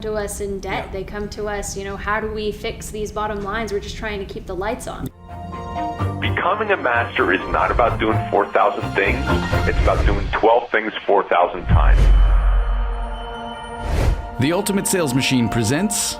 to us in debt. Yeah. They come to us, how do we fix these bottom lines? We're just trying to keep the lights on. Becoming a master is not about doing 4,000 things. It's about doing 12 things 4,000 times. The Ultimate Sales Machine presents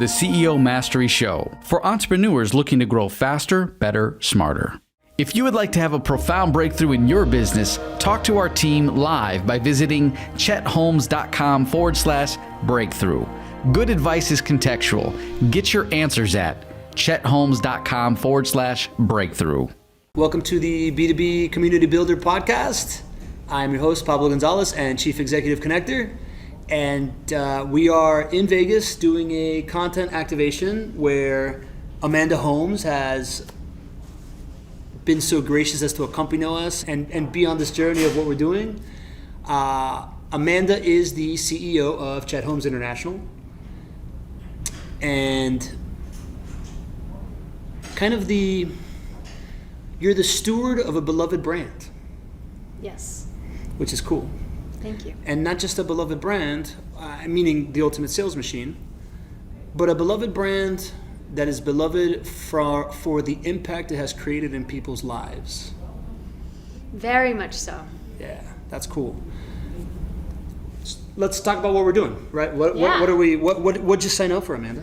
the CEO Mastery Show for entrepreneurs looking to grow faster, better, smarter. If you would like to have a profound breakthrough in your business, talk to our team live by visiting chetholmes.com/breakthrough. Good advice is contextual. Get your answers at chetholmes.com/breakthrough. Welcome to the B2B Community Builder Podcast. I'm your host, Pablo Gonzalez, and Chief Executive Connector. And we are in Vegas doing a content activation where Amanda Holmes has been so gracious as to accompany us and be on this journey of what we're doing. Amanda is the CEO of Chet Holmes International. And you're the steward of a beloved brand. Yes. Which is cool. Thank you. And not just a beloved brand, meaning the Ultimate Sales Machine, but a beloved brand that is beloved for the impact it has created in people's lives. Very much so. Yeah, that's cool. Let's talk about what we're doing, right? What you sign up for, Amanda?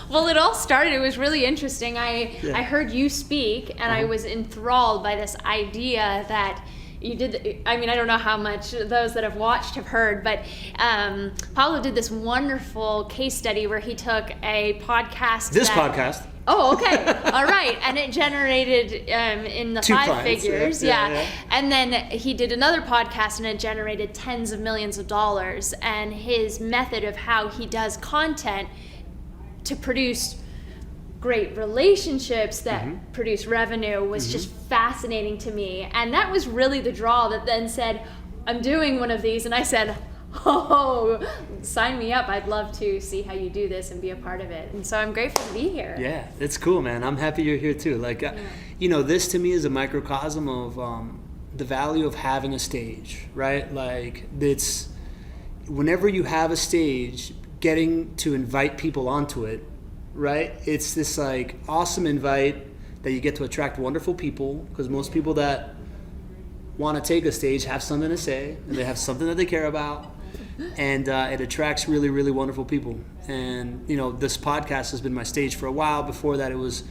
Well, it all started, it was really interesting. I heard you speak and I was enthralled by this idea that you did. I don't know how much those that have watched have heard, but Pablo did this wonderful case study where he took a podcast. Podcast. Oh, okay. All right. And it generated in the 2 5 clients, figures. yeah. And then he did another podcast and it generated tens of millions of dollars. And his method of how he does content to produce great relationships that produce revenue was just fascinating to me. And that was really the draw that then said, I'm doing one of these. And I said, oh, sign me up. I'd love to see how you do this and be a part of it. And so I'm grateful to be here. Yeah, it's cool, man. I'm happy you're here too. This to me is a microcosm of the value of having a stage, right? Like, it's whenever you have a stage, getting to invite people onto it, right? It's this awesome invite that you get to attract wonderful people, because most people that want to take a stage have something to say and they have something that they care about, and it attracts really, really wonderful people. And this podcast has been my stage for a while. Before that, it was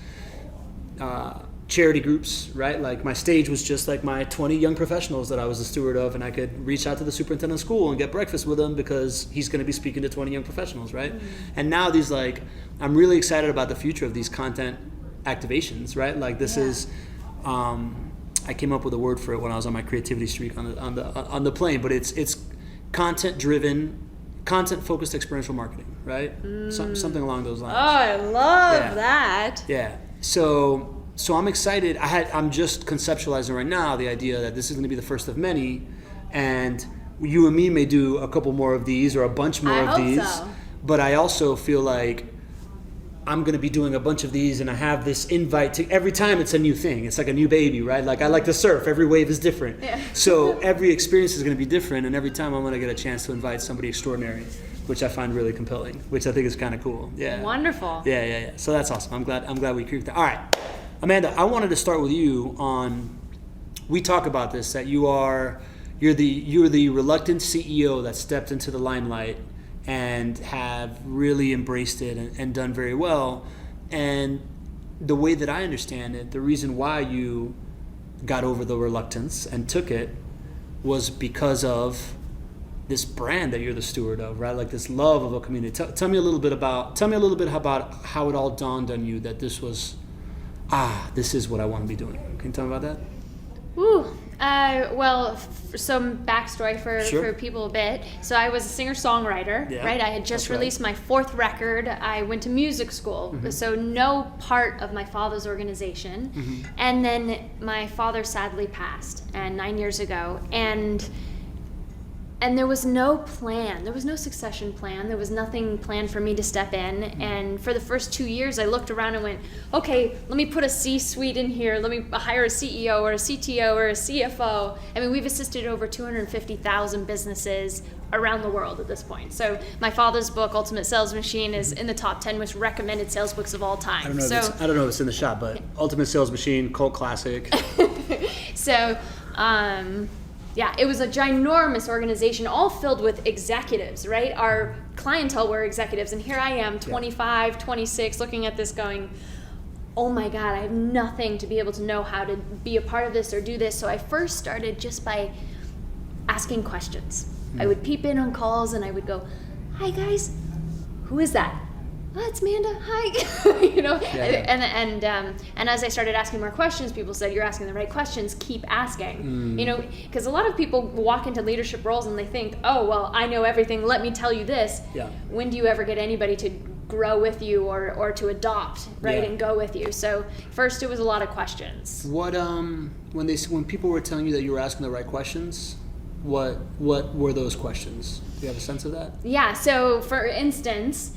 charity groups, right? Like, my stage was just like my 20 young professionals that I was the steward of, and I could reach out to the superintendent of school and get breakfast with him because he's going to be speaking to 20 young professionals, right? And now these I'm really excited about the future of these content activations, right? Like, this is I came up with a word for it when I was on my creativity streak on the plane, but it's content driven, content focused experiential marketing, right? Something along those lines. Oh, I love that. Yeah. So I'm excited. I'm just conceptualizing right now the idea that this is going to be the first of many, and you and me may do a couple more of these or a bunch more of these. So. But I also feel like I'm going to be doing a bunch of these, and I have this invite to every time it's a new thing. It's like a new baby, right? Like, I like to surf. Every wave is different. Yeah. So every experience is going to be different, and every time I'm going to get a chance to invite somebody extraordinary, which I find really compelling, which I think is kind of cool. Yeah. Wonderful. Yeah. So that's awesome. I'm glad we created that. All right, Amanda, I wanted to start with you on. We talk about this, that you're the reluctant CEO that stepped into the limelight and have really embraced it and done very well. And the way that I understand it, the reason why you got over the reluctance and took it was because of this brand that you're the steward of, right? Like, this love of a community. Tell me a little bit about how it all dawned on you that this was, this is what I want to be doing. Can you tell me about that? Some backstory for people a bit. So I was a singer-songwriter, right? I had just released my 4th record. I went to music school, so no part of my father's organization. And then my father sadly passed, and 9 years ago. And And there was no plan. There was no succession plan. There was nothing planned for me to step in. And for the first 2 years, I looked around and went, okay, let me put a C-suite in here. Let me hire a CEO or a CTO or a CFO. I mean, we've assisted over 250,000 businesses around the world at this point. So my father's book, Ultimate Sales Machine, is in the top 10 most recommended sales books of all time. I don't know if it's in the shop, but Ultimate Sales Machine, cult classic. So, yeah, it was a ginormous organization, all filled with executives, right? Our clientele were executives, and here I am, 25, 26, looking at this going, oh my God, I have nothing to be able to know how to be a part of this or do this. So I first started just by asking questions. I would peep in on calls and I would go, hi guys, who is that? Oh, it's Amanda, hi. You know, and as I started asking more questions, people said, you're asking the right questions, keep asking. You know, because a lot of people walk into leadership roles and they think, oh, well, I know everything, let me tell you this. Yeah. When do you ever get anybody to grow with you or to adopt, right, and go with you? So first it was a lot of questions. What when people were telling you that you were asking the right questions, what were those questions? Do you have a sense of that? Yeah, so for instance,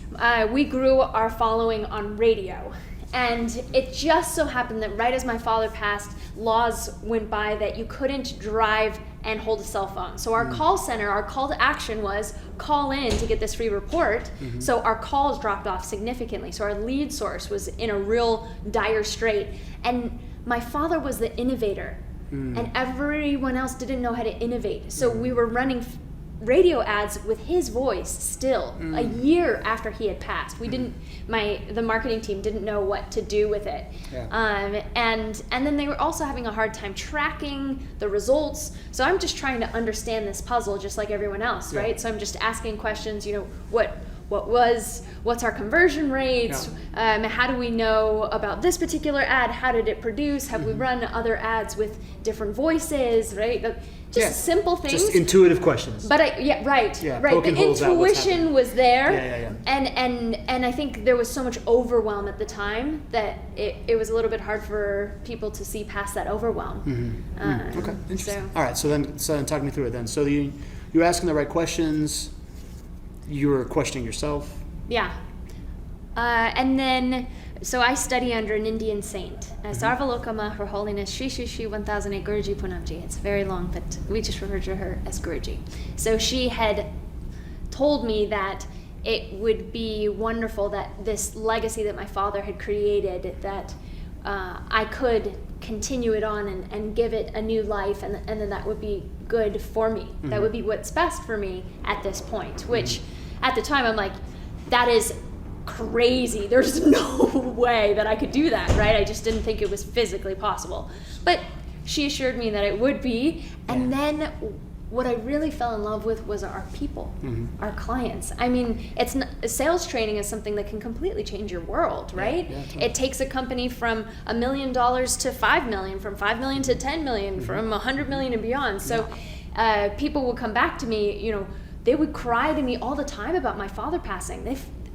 we grew our following on radio. And it just so happened that right as my father passed, laws went by that you couldn't drive and hold a cell phone. So our call center, our call to action was call in to get this free report. So our calls dropped off significantly. So our lead source was in a real dire strait. And my father was the innovator. And everyone else didn't know how to innovate. So we were running radio ads with his voice still a year after he had passed. We didn't, the marketing team didn't know what to do with it. And then they were also having a hard time tracking the results. So I'm just trying to understand this puzzle just like everyone else, right? So I'm just asking questions, you know, what's our conversion rates? How do we know about this particular ad? How did it produce? Have we run other ads with different voices, right? Just simple things. Just intuitive questions. But right. The intuition was there. And I think there was so much overwhelm at the time that it was a little bit hard for people to see past that overwhelm. Okay, interesting. All right, so then talk me through it then. So you're asking the right questions. You were questioning yourself. Yeah. And then, so I study under an Indian saint. Sarvalokama, Her Holiness Shri Shri Shri 1008 Guruji Punamji. It's very long, but we just refer to her as Guruji. So she had told me that it would be wonderful that this legacy that my father had created, that I could continue it on and give it a new life, and then that would be good for me. That would be what's best for me at this point, which at the time I'm like, that is crazy. There's no way that I could do that, right? I just didn't think it was physically possible. But she assured me that it would be. And then what I really fell in love with was our people, our clients. I mean, sales training is something that can completely change your world, right? Totally. It takes a company from $1 million to $5 million, from $5 million to $10 million, from $100 million and beyond. So people would come back to me, you know, they would cry to me all the time about my father passing.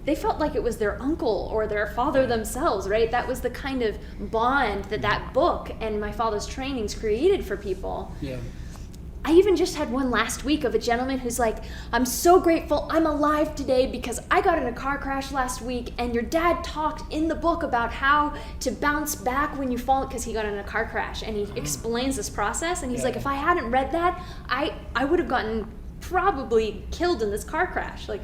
They felt like it was their uncle or their father themselves, right? That was the kind of bond that book and my father's trainings created for people. Yeah. I even just had one last week of a gentleman who's like, I'm so grateful I'm alive today because I got in a car crash last week and your dad talked in the book about how to bounce back when you fall, because he got in a car crash, and he explains this process, and he's like, if I hadn't read that, I would have gotten probably killed in this car crash. Like,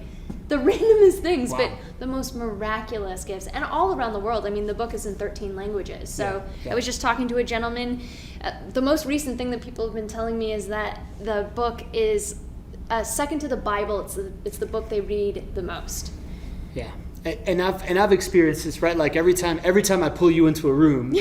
the randomest things, but the most miraculous gifts, and all around the world. I mean, the book is in 13 languages. So I was just talking to a gentleman. The most recent thing that people have been telling me is that the book is second to the Bible. It's the book they read the most. Yeah, and I've experienced this, right? Like every time I pull you into a room,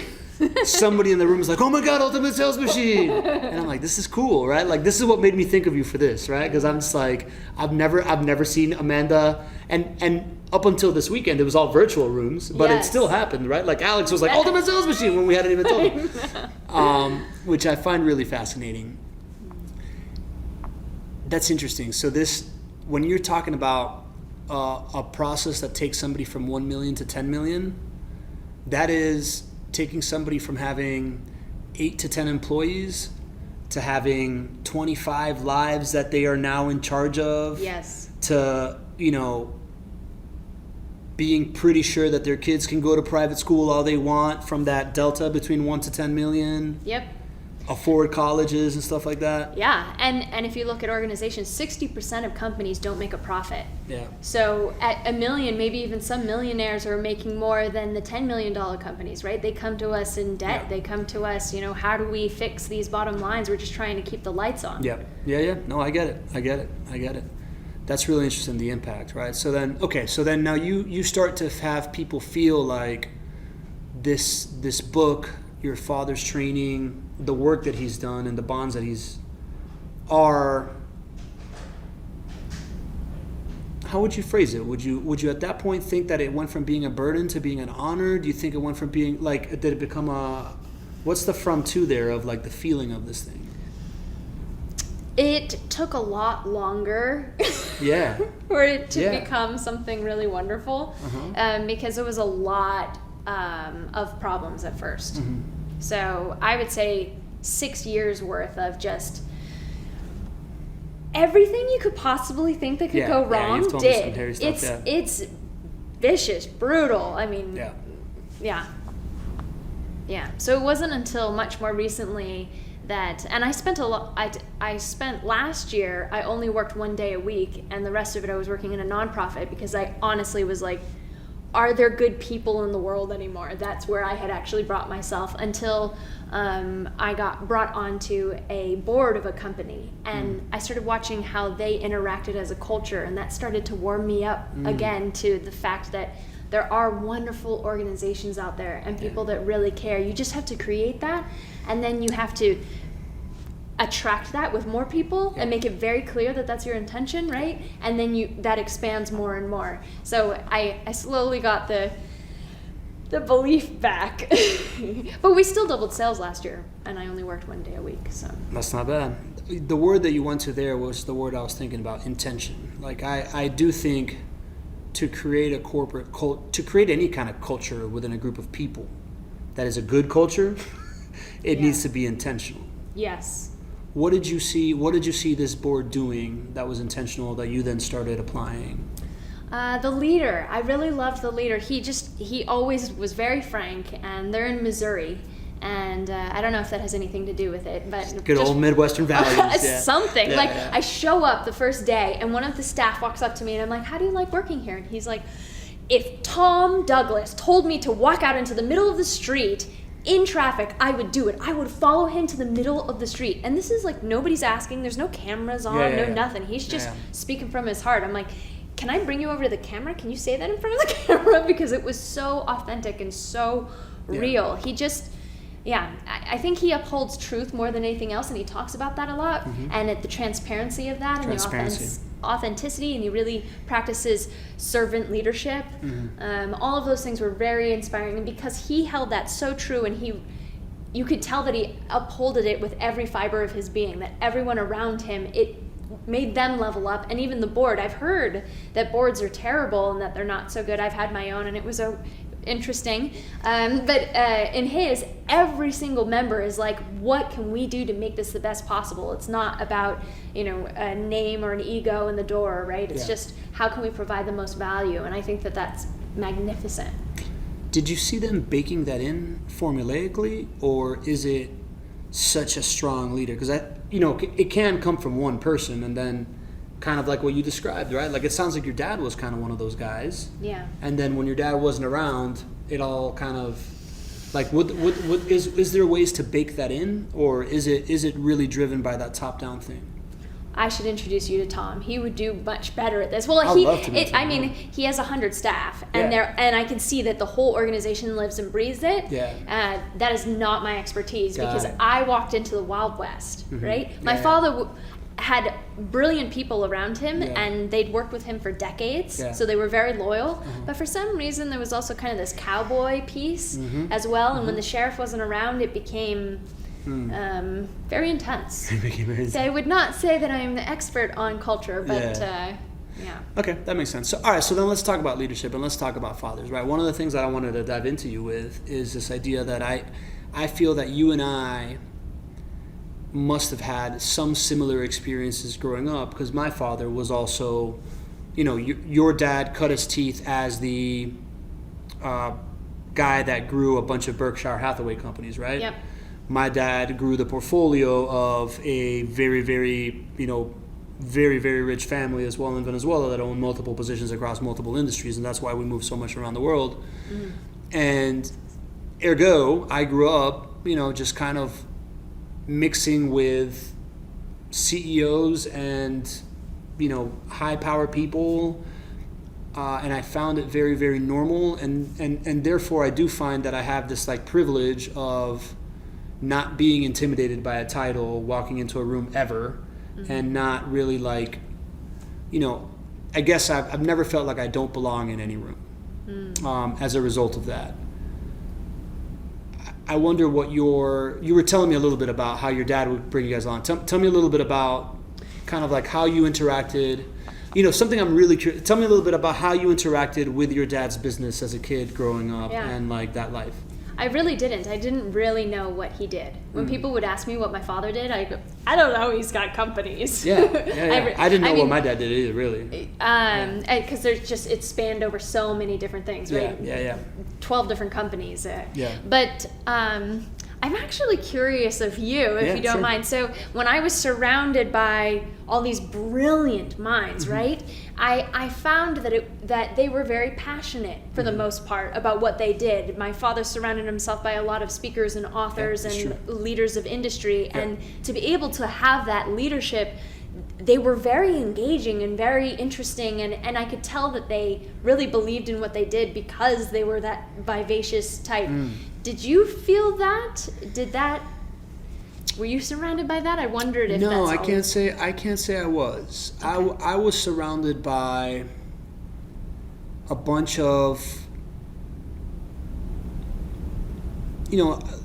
somebody in the room is like, "Oh my God, Ultimate Sales Machine!" And I'm like, "This is cool, right? Like this is what made me think of you for this, right?" Because I'm just like, I've never seen Amanda, and up until this weekend, it was all virtual rooms, but it still happened, right? Like Alex was like, "Ultimate Sales Machine" when we hadn't even told him, which I find really fascinating. That's interesting. So when you're talking about a process that takes somebody from 1 million to 10 million, that is taking somebody from having 8 to 10 employees to having 25 lives that they are now in charge of. Yes. To, being pretty sure that their kids can go to private school all they want from that delta between 1 to 10 million. Yep. Afford colleges and stuff like that. Yeah, and if you look at organizations, 60% of companies don't make a profit. Yeah. So at $1 million, maybe even some millionaires are making more than the $10 million companies, right? They come to us in debt. Yeah. They come to us, how do we fix these bottom lines? We're just trying to keep the lights on. Yeah. No, I get it. That's really interesting, the impact, right? So then now you start to have people feel like this book, your father's training, the work that he's done and the bonds that how would you phrase it? Would you at that point think that it went from being a burden to being an honor? Do you think it went from being did it become what's the from to there of the feeling of this thing? It took a lot longer Yeah. for it to become something really wonderful, because it was a lot of problems at first. Mm-hmm. So I would say 6 years worth of just everything you could possibly think that could go wrong you've told me some hairy stuff, It's vicious, brutal. I mean, yeah. So it wasn't until much more recently that, and I spent I spent last year, I only worked 1 day a week, and the rest of it I was working in a nonprofit because I honestly was like, are there good people in the world anymore? That's where I had actually brought myself until I got brought onto a board of a company, and I started watching how they interacted as a culture, and that started to warm me up again to the fact that there are wonderful organizations out there and people that really care. You just have to create that, and then you have to attract that with more people and make it very clear that that's your intention, right? And then that expands more and more. So I slowly got the belief back. But we still doubled sales last year, and I only worked 1 day a week. So that's not bad. The word that you went to there was the word I was thinking about, intention. I do think to create a corporate to create any kind of culture within a group of people that is a good culture, it needs to be intentional. Yes. What did you see this board doing that was intentional that you then started applying? The leader. I really loved the leader. He always was very frank, and they're in Missouri. And I don't know if that has anything to do with it, but good old Midwestern values. Something. I show up the first day, and one of the staff walks up to me, and I'm like, how do you like working here? And he's like, if Tom Douglas told me to walk out into the middle of the street in traffic, I would do it. I would follow him to the middle of the street. And this is nobody's asking. There's no cameras on, nothing. He's just speaking from his heart. I'm like, can I bring you over to the camera? Can you say that in front of the camera? Because it was so authentic and so real. He just, I think he upholds truth more than anything else, and he talks about that a lot. And the transparency of that and the authenticity, and he really practices servant leadership. All of those things were very inspiring, and because he held that so true, and you could tell that he upholded it with every fiber of his being, that everyone around him, it made them level up. And even the board, I've heard that boards are terrible and that they're not so good. I've had my own, and it was interesting, but in his, every single member is like, what can we do to make this the best possible? It's not about a name or an ego in the door, right? It's just, how can we provide the most value? And I think that that's magnificent. Did you see them baking that in formulaically, or is it such a strong leader? Because it can come from one person, and then kind of like what you described, right? It sounds like your dad was kind of one of those guys. Yeah. And then when your dad wasn't around, it all kind of is there ways to bake that in, or is it really driven by that top down thing? I should introduce you to Tom. He would do much better at this. Well, I'd love to meet him. He has 100 staff, and and I can see that the whole organization lives and breathes it. Yeah. That is not my expertise, because it. I walked into the Wild West, right? My father had brilliant people around him, and they'd worked with him for decades, so they were very loyal. But for some reason, there was also kind of this cowboy piece as well. And when the sheriff wasn't around, it became very intense. So I would not say that I'm the expert on culture, but Okay, that makes sense. So, all right, so then let's talk about leadership, and let's talk about fathers, right? One of the things that I wanted to dive into you with is this idea that I feel that you and I must have had some similar experiences growing up, because my father was also, your dad cut his teeth as the guy that grew a bunch of Berkshire Hathaway companies, right? Yep. My dad grew the portfolio of a very, very, very, very rich family as well in Venezuela that owned multiple positions across multiple industries, and that's why we move so much around the world. And ergo, I grew up, just kind of mixing with CEOs and, high power people, and I found it very, very normal, and therefore I do find that I have this like privilege of not being intimidated by a title, walking into a room ever, and not really like, I guess I've never felt like I don't belong in any room as a result of that. I wonder what you were telling me a little bit about how your dad would bring you guys on. Tell me a little bit about kind of like how you interacted. Something I'm really curious. Tell me a little bit about how you interacted with your dad's business as a kid growing up and like that life. I really didn't. I didn't really know what he did. When people would ask me what my father did, I go, I don't know. He's got companies. Yeah. I didn't know what my dad did either, really. Because it spanned over so many different things, right? Yeah. 12 different companies. Yeah. But I'm actually curious of you, if you don't mind. So when I was surrounded by all these brilliant minds, right? I found that they were very passionate for the most part about what they did. My father surrounded himself by a lot of speakers and authors and leaders of industry, and to be able to have that leadership, they were very engaging and very interesting, and I could tell that they really believed in what they did because they were that vivacious type. Did you feel that? Were you surrounded by that? I wondered if no, that's I can't say I was. Okay. I was surrounded by a bunch of,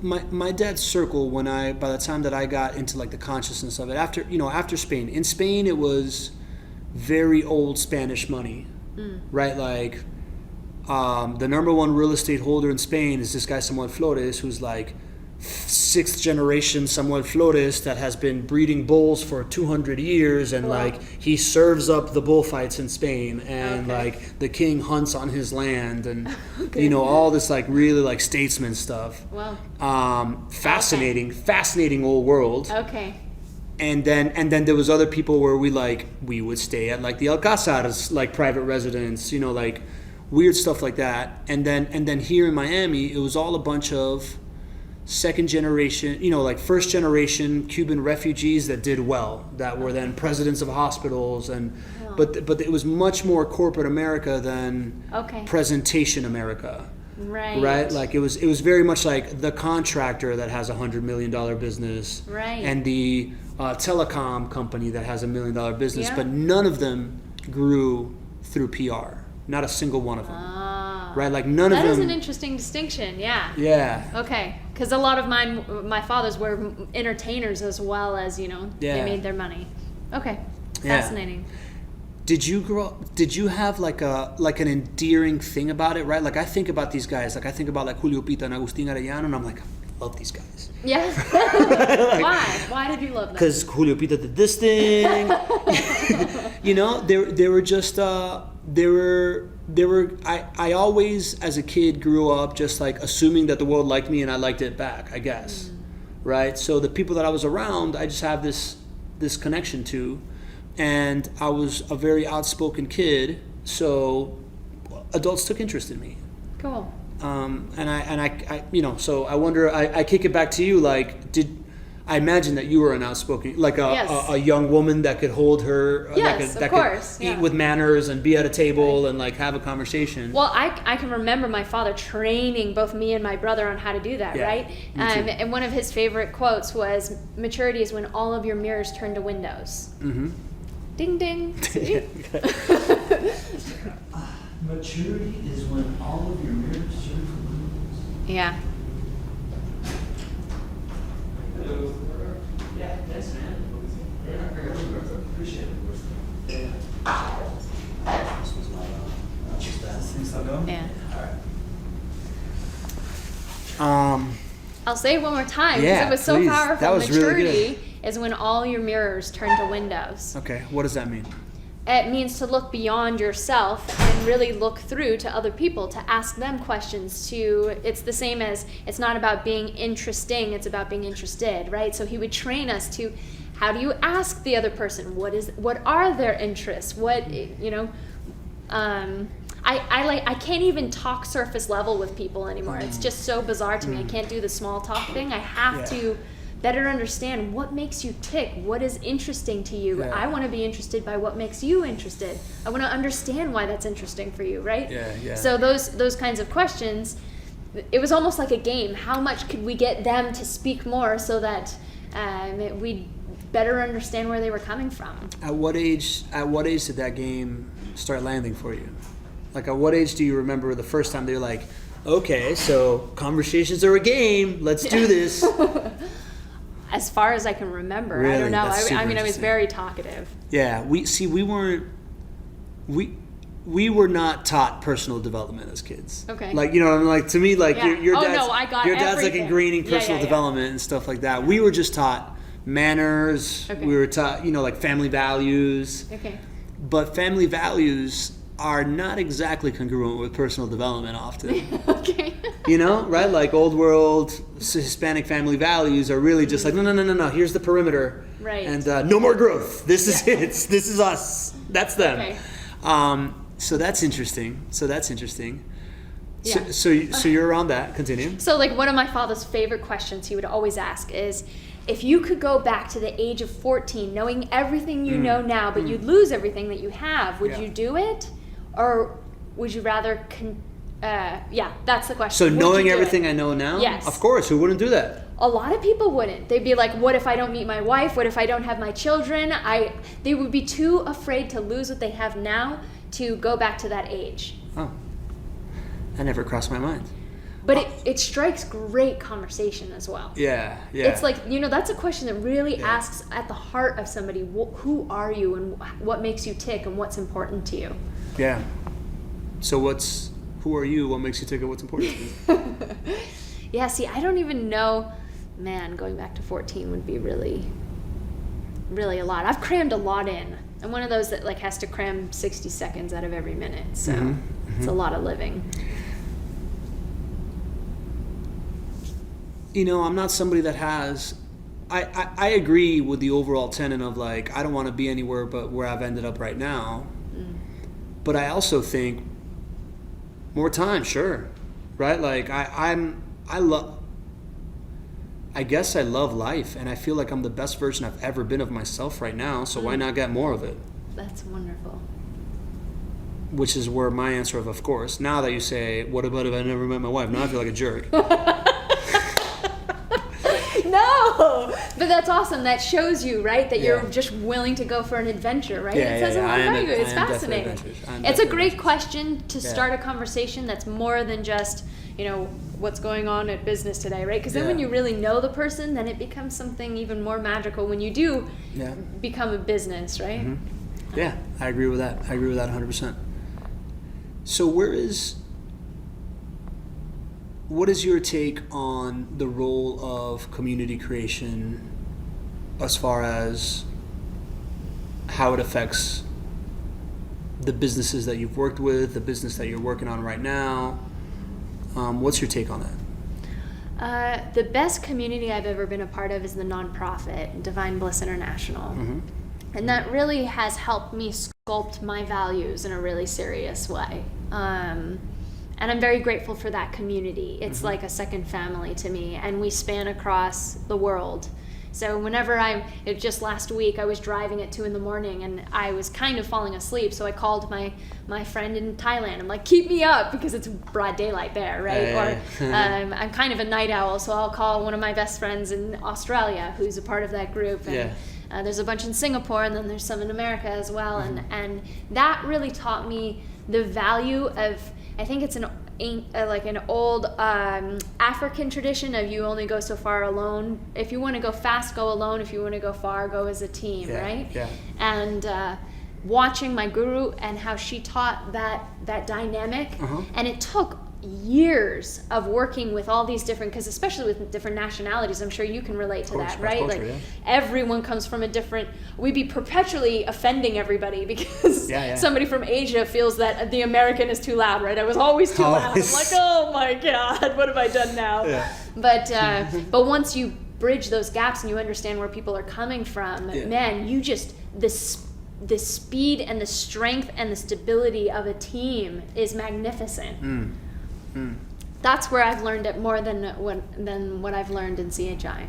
my dad's circle by the time that I got into like the consciousness of it, after Spain. In Spain, it was very old Spanish money, right? Like the number one real estate holder in Spain is this guy Samuel Flores, who's like 6th generation Samuel Flores that has been breeding bulls for 200 years, and like he serves up the bullfights in Spain, and like the king hunts on his land, and all this like really like statesman stuff. Wow. Fascinating old world. Okay. And then there was other people where we would stay at like the Alcázar's like private residence, like weird stuff like that. And then here in Miami, it was all a bunch of second generation, like first generation Cuban refugees that did well, that were then presidents of hospitals, and but it was much more corporate America than presentation America. Right. Like it was very much like the contractor that has $100 million business, and the telecom company that has $1 million business, but none of them grew through PR. Not a single one of them. Right, like none of them. That is an interesting distinction. Yeah. Okay, because a lot of my fathers were entertainers as well as they made their money. Okay, fascinating. Did you grow up? Did you have like an endearing thing about it? Right, like I think about these guys. Like I think about like Julio Pita and Agustin Arellano, and I'm like, I love these guys. Yeah. Why? Why did you love them? Because Julio Pita did this thing. They were just. I always, as a kid, grew up just like assuming that the world liked me and I liked it back, I guess. Right? So the people that I was around, I just have this connection to. And I was a very outspoken kid, so adults took interest in me. Cool. And I so I wonder, I kick it back to you, like, I imagine that you were an outspoken, like a young woman that could hold her, that could eat with manners and be at a table and like have a conversation. Well, I can remember my father training both me and my brother on how to do that, right? And one of his favorite quotes was, "Maturity is when all of your mirrors turn to windows." Mm-hmm. Ding ding. See? Maturity is when all of your mirrors turn to windows. Yeah. Yeah, thanks, man. Appreciate it. Yeah. This was not just that. Things still going? Yeah. All right. I'll say it one more time because it was so please. powerful. That was Maturity really good. is when all your mirrors turn to windows. Okay, what does that mean? It means to look beyond yourself and really look through to other people, to ask them questions. It's the same as, it's not about being interesting, it's about being interested, right? So he would train us to, how do you ask the other person? What are their interests? I can't even talk surface level with people anymore. It's just so bizarre to me. I can't do the small talk thing. I have to better understand what makes you tick, what is interesting to you. Yeah. I want to be interested by what makes you interested. I want to understand why that's interesting for you, right? Yeah. So those kinds of questions, it was almost like a game. How much could we get them to speak more so that we'd better understand where they were coming from? At what age did that game start landing for you? Like, at what age do you remember the first time they were like, okay, so conversations are a game, let's do this? As far as I can remember, Really? I don't know. That's super I was interesting. very talkative. Yeah, we were not taught personal development as kids. Okay. Like, you know, like, to me, like, Yeah. your Oh, dad's, no, I got your dad's like everything. ingraining Yeah, personal yeah. development and stuff like that. We were just taught manners. Okay. We were taught, like family values. Okay. But family values are not exactly congruent with personal development often. Okay. Right? Like old world Hispanic family values are really just like, no, here's the perimeter. Right. And no more growth. This is it. This is us. That's them. Okay. So that's interesting. Yeah. So you're around that. Continue. So, like, one of my father's favorite questions he would always ask is, if you could go back to the age of 14, knowing everything you know now, but you'd lose everything that you have, would you do it? Or would you rather, that's the question. So Would knowing you do everything it? I know now? Yes. Of course. Who wouldn't do that? A lot of people wouldn't. They'd be like, what if I don't meet my wife? What if I don't have my children? They would be too afraid to lose what they have now to go back to that age. Oh. That never crossed my mind. But it strikes great conversation as well. Yeah. It's like, that's a question that really asks at the heart of somebody, who are you and what makes you tick and what's important to you? Yeah. So who are you? What makes you tick and what's important to you? Yeah, see, I don't even know. Man, going back to 14 would be really, really a lot. I've crammed a lot in. I'm one of those that like has to cram 60 seconds out of every minute. So it's a lot of living. I'm not somebody that has. I agree with the overall tenet of like, I don't want to be anywhere but where I've ended up right now. But I also think more time, sure, right? Like I guess I love life, and I feel like I'm the best version I've ever been of myself right now. So why not get more of it? That's wonderful. Which is where my answer of course. Now that you say, what about if I never met my wife? Now I feel like a jerk. No, but that's awesome. That shows you, right, that you're just willing to go for an adventure, right? Yeah, It says a lot about you. It's I am fascinating. definitely adventurous. It's a great question to start a conversation that's more than just, what's going on at business today, right? Because then when you really know the person, then it becomes something even more magical when you do become a business, right? Mm-hmm. Yeah, I agree with that. 100%. So what is your take on the role of community creation as far as how it affects the businesses that you've worked with, the business that you're working on right now? What's your take on that? The best community I've ever been a part of is the nonprofit, Divine Bliss International. And that really has helped me sculpt my values in a really serious way. And I'm very grateful for that community. It's like a second family to me, and we span across the world. So whenever just last week, I was driving at 2 a.m. and I was kind of falling asleep. So I called my friend in Thailand. I'm like, keep me up, because it's broad daylight there, right? Or I'm kind of a night owl, so I'll call one of my best friends in Australia who's a part of that group. And there's a bunch in Singapore, and then there's some in America as well. And that really taught me the value of, I think it's an old African tradition of you only go so far alone. If you want to go fast, go alone. If you want to go far, go as a team, right? Yeah. And watching my guru and how she taught that dynamic, and it took years of working with all these different, because especially with different nationalities, I'm sure you can relate to that, right? Culture, like yeah. everyone comes from a different, we'd be perpetually offending everybody because somebody from Asia feels that the American is too loud, right? I was always too loud. I'm like, oh my God, what have I done now? Yeah. But once you bridge those gaps and you understand where people are coming from, man, you just, the speed and the strength and the stability of a team is magnificent. That's where I've learned it more than what I've learned in CHI.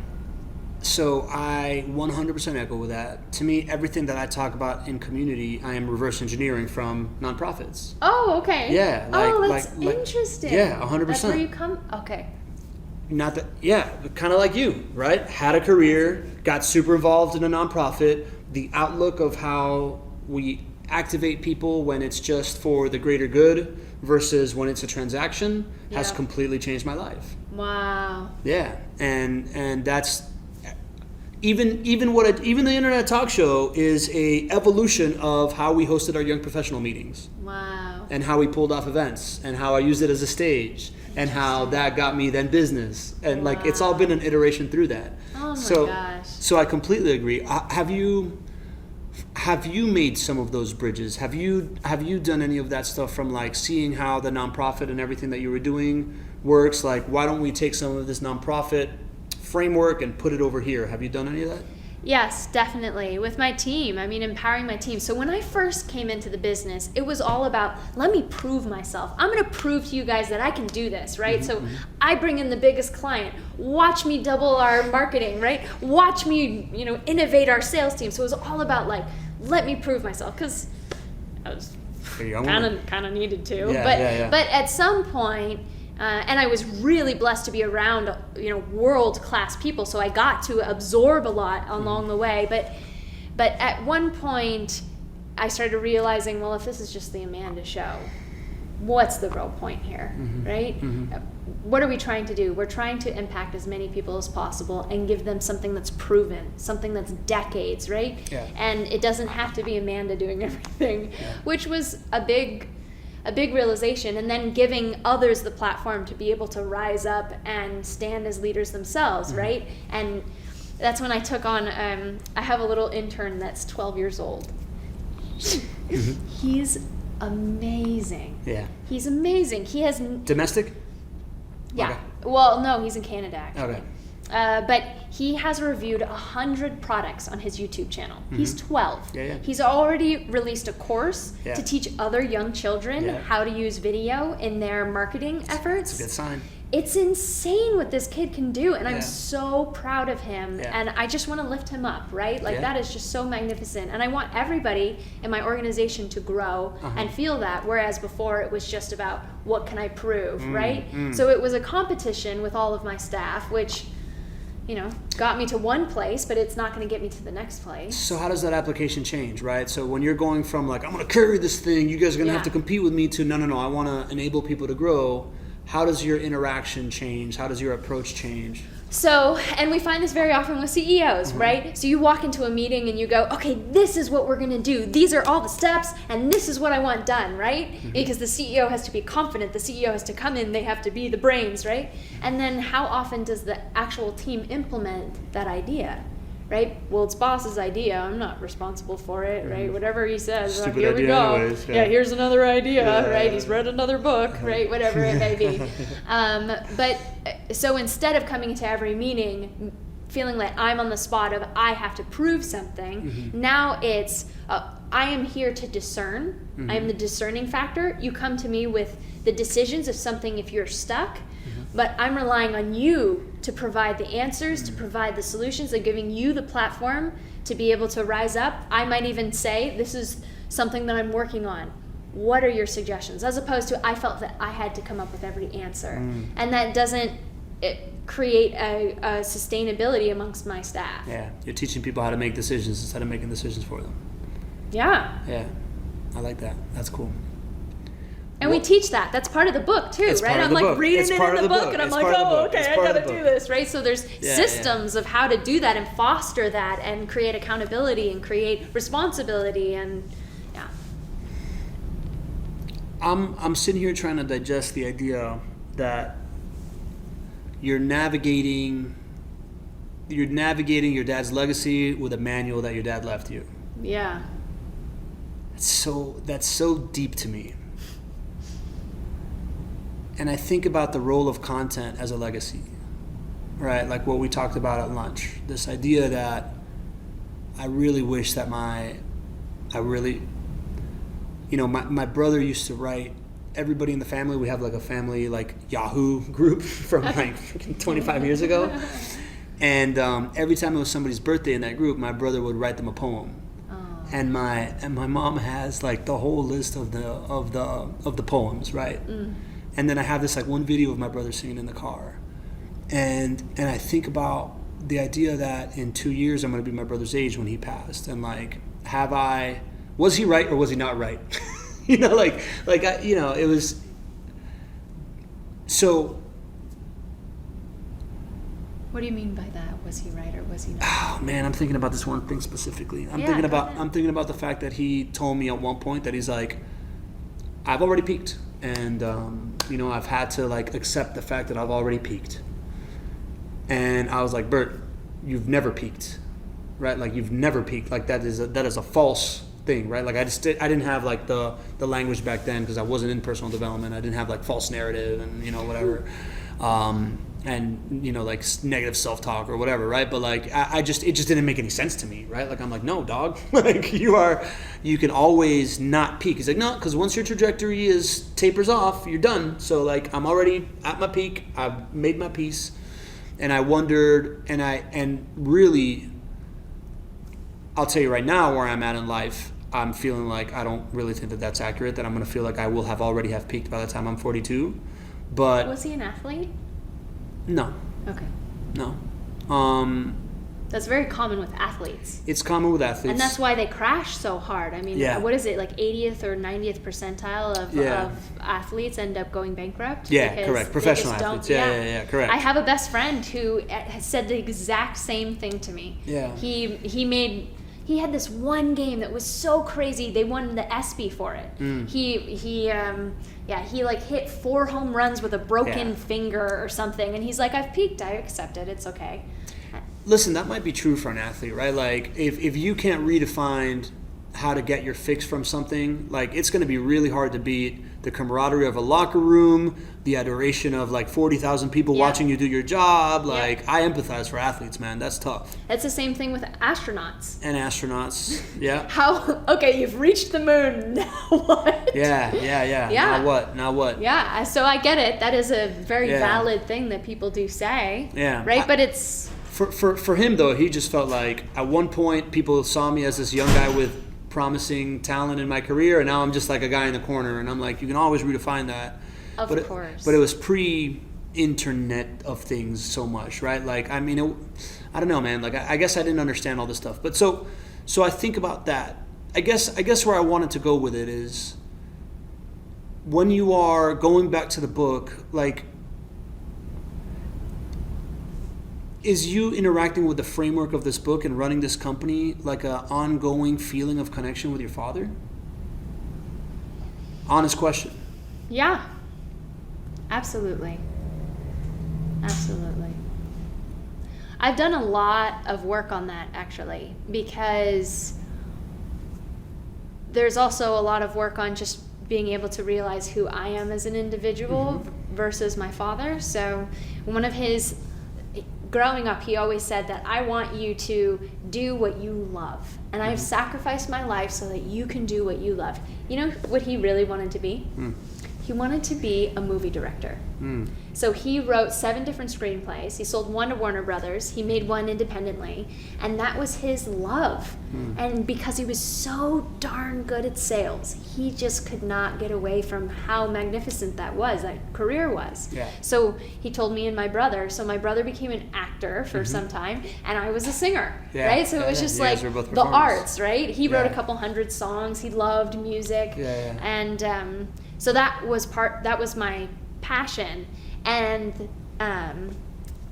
So I 100% echo with that. To me, everything that I talk about in community, I am reverse engineering from nonprofits. Oh, okay. Yeah. That's interesting. Yeah, 100%. That's where you come. Okay. Not that, kind of like you, right? Had a career, got super involved in a nonprofit. The outlook of how we activate people when it's just for the greater good versus when it's a transaction has completely changed my life. Wow. Yeah, and that's even the internet talk show is a evolution of how we hosted our young professional meetings. Wow. And how we pulled off events and how I used it as a stage and how that got me then business and like it's all been an iteration through that. Oh my gosh. So I completely agree. Have you made some of those bridges? Have you done any of that stuff from like seeing how the nonprofit and everything that you were doing works? Like, why don't we take some of this nonprofit framework and put it over here? Have you done any of that? Yes, definitely. With my team, empowering my team. So when I first came into the business, it was all about, let me prove myself. I'm going to prove to you guys that I can do this, right? So I bring in the biggest client. Watch me double our marketing, right? Watch me, innovate our sales team. So it was all about like, let me prove myself, because I was kind of needed to. But at some point, and I was really blessed to be around, world-class people, so I got to absorb a lot along the way. But at one point, I started realizing, well, if this is just the Amanda show, what's the real point here, right? What are we trying to do? We're trying to impact as many people as possible and give them something that's proven, something that's decades, right? Yeah. And it doesn't have to be Amanda doing everything, which was a big realization, and then giving others the platform to be able to rise up and stand as leaders themselves, right? And that's when I took on, I have a little intern that's 12 years old. He's amazing. Yeah. He's amazing. He has... Domestic? Yeah. Okay. Well, no, he's in Canada, actually. Okay. But he has reviewed 100 products on his YouTube channel. He's 12. Yeah. He's already released a course Yeah. to teach other young children Yeah. how to use video in their marketing efforts. It's a good sign. It's insane what this kid can do, and Yeah. I'm so proud of him, Yeah. and I just want to lift him up, right? Like, Yeah. that is just so magnificent, and I want everybody in my organization to grow and feel that, whereas before it was just about what can I prove, right? So it was a competition with all of my staff, which, got me to one place, but it's not going to get me to the next place. So how does that application change, right? So when you're going from like, I'm going to carry this thing, you guys are going to have to compete with me, to no, I want to enable people to grow. How does your interaction change? How does your approach change? So, and we find this very often with CEOs, right? So you walk into a meeting and you go, okay, this is what we're going to do. These are all the steps, and this is what I want done, right? Because the CEO has to be confident. The CEO has to come in. They have to be the brains, right? And then how often does the actual team implement that idea, right? Well, it's boss's idea. I'm not responsible for it, right? Whatever he says, Stupid here we idea go. anyways, yeah, here's another idea, right? He's read another book, right? Whatever it may be. But so instead of coming into every meeting feeling like I'm on the spot of I have to prove something, now it's I am here to discern. I am the discerning factor. You come to me with the decisions of something if you're stuck, but I'm relying on you to provide the answers, to provide the solutions, and giving you the platform to be able to rise up. I might even say, this is something that I'm working on. What are your suggestions? As opposed to, I felt that I had to come up with every answer. And that doesn't create a sustainability amongst my staff. Yeah, you're teaching people how to make decisions instead of making decisions for them. Yeah. Yeah, I like that. That's cool. And we teach that. That's part of the book too, It's right? part of I'm the like book. reading It's it part in of the the book, book. and I'm It's like, part of the oh, book. okay, It's I part of gotta the do book. this, right? So there's systems of how to do that and foster that and create accountability and create responsibility and I'm sitting here trying to digest the idea that you're navigating your dad's legacy with a manual that your dad left you. Yeah. That's so deep to me. And I think about the role of content as a legacy, right? Like what we talked about at lunch. This idea that I really wish that my brother used to write, everybody in the family, we have like a family like Yahoo group from like 25 years ago. And every time it was somebody's birthday in that group, my brother would write them a poem. And my mom has like the whole list of the poems, right? And then I have this like one video of my brother singing in the car. And I think about the idea that in 2 years I'm going to be my brother's age when he passed. And like, was he right or was he not right? It was, so. What do you mean by that? Was he right or was he not? Oh man, I'm thinking about this one thing specifically. I'm thinking about the fact that he told me at one point that he's like, I've already peaked. And, I've had to like accept the fact that I've already peaked. And I was like, Bert, you've never peaked, right? Like you've never peaked. Like that is a false thing, right? Like I didn't have like the language back then because I wasn't in personal development. I didn't have like false narrative and whatever, and like negative self-talk or whatever, right? But like it just didn't make any sense to me, right? Like I'm like, no, dog, like you can always not peak. He's like, no, because once your trajectory tapers off, you're done. So like I'm already at my peak. I've made my peace. And I wondered, and really, I'll tell you right now where I'm at in life. I'm feeling like I don't really think that that's accurate. That I'm going to feel like I will have already have peaked by the time I'm 42. But was he an athlete? No. Okay. No. That's very common with athletes. It's common with athletes. And that's why they crash so hard. I mean, what is it, like 80th or 90th percentile of athletes end up going bankrupt? Yeah, correct. Professional athletes. Yeah, correct. I have a best friend who said the exact same thing to me. Yeah. He had this one game that was so crazy. They won the ESPY for it. He like hit 4 home runs with a broken finger or something. And he's like, I've peaked. I accept it. It's okay. Listen, that might be true for an athlete, right? Like, if you can't redefine how to get your fix from something, like, it's going to be really hard to beat the camaraderie of a locker room, the adoration of, like, 40,000 people watching you do your job. Like, I empathize for athletes, man. That's tough. It's the same thing with astronauts. And astronauts, yeah. Okay, you've reached the moon. Now what? Yeah. Now what? Yeah, so I get it. That is a very valid thing that people do say. Yeah. Right? But it's... For him, though, he just felt like at one point people saw me as this young guy with promising talent in my career, and now I'm just like a guy in the corner. And I'm like, you can always redefine that. Of course. But it was pre-internet of things so much, right? Like, I mean, I don't know, man. Like, I guess I didn't understand all this stuff. But so I think about that. I guess where I wanted to go with it is when you are going back to the book, like, is you interacting with the framework of this book and running this company like an ongoing feeling of connection with your father? Honest question. Yeah. Absolutely. I've done a lot of work on that, actually, because there's also a lot of work on just being able to realize who I am as an individual versus my father. So growing up, he always said that I want you to do what you love. And I've sacrificed my life so that you can do what you love. You know what he really wanted to be? He wanted to be a movie director. So he wrote 7 different screenplays. He sold 1 to Warner Brothers. He made 1 independently. And that was his love. And because he was so darn good at sales, he just could not get away from how magnificent that career was. Yeah. So he told me and my brother. So my brother became an actor for some time, and I was a singer, right? So it was just like the arts, right? He wrote a couple 100 songs. He loved music. And so that was my passion. And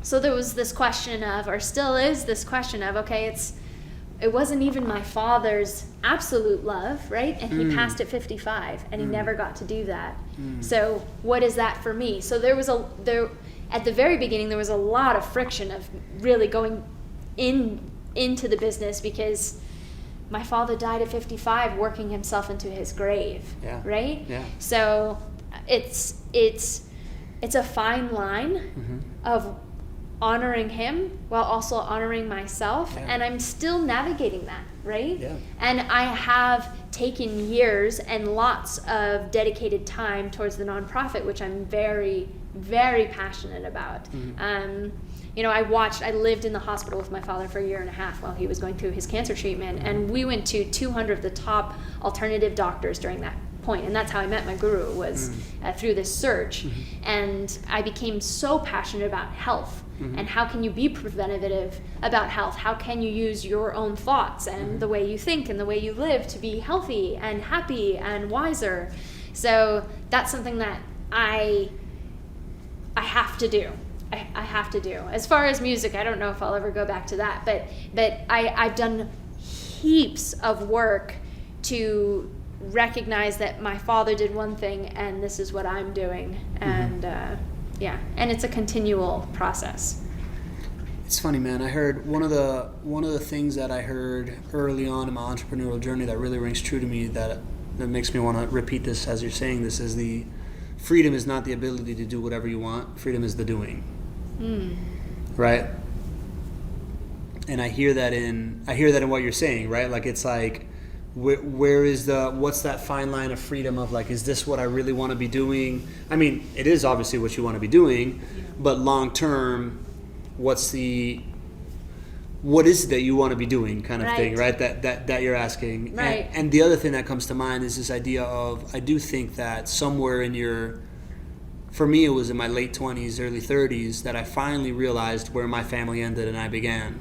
so there was this question of, or still is this question of, okay, it's it wasn't even my father's absolute love, right? And he passed at 55, and he never got to do that. So what is that for me? So at the very beginning, there was a lot of friction of really going into the business, because my father died at 55, working himself into his grave, right? Yeah. So it's a fine line of honoring him while also honoring myself, and I'm still navigating that, right? Yeah. And I have taken years and lots of dedicated time towards the nonprofit, which I'm very, very passionate about. I lived in the hospital with my father for a year and a half while he was going through his cancer treatment, and we went to 200 of the top alternative doctors during that point, and that's how I met my guru, was through this search. And I became so passionate about health, and how can you be preventative about health? How can you use your own thoughts and the way you think and the way you live to be healthy and happy and wiser? So that's something that I have to do. I have to do. As far as music, I don't know if I'll ever go back to that, but I've done heaps of work to recognize that my father did one thing and this is what I'm doing, and and it's a continual process. It's funny, man. I heard one of the things that I heard early on in my entrepreneurial journey that really rings true to me, that makes me want to repeat this as you're saying this, is the freedom is not the ability to do whatever you want. Freedom is the doing. Right? And I hear that in what you're saying, right? Like, it's like, what's that fine line of freedom of, like, is this what I really want to be doing? I mean, it is obviously what you want to be doing, but long term, what is it that you want to be doing, kind of thing, right? That you're asking. Right. And the other thing that comes to mind is this idea of, I do think that somewhere for me, it was in my late 20s, early 30s, that I finally realized where my family ended and I began.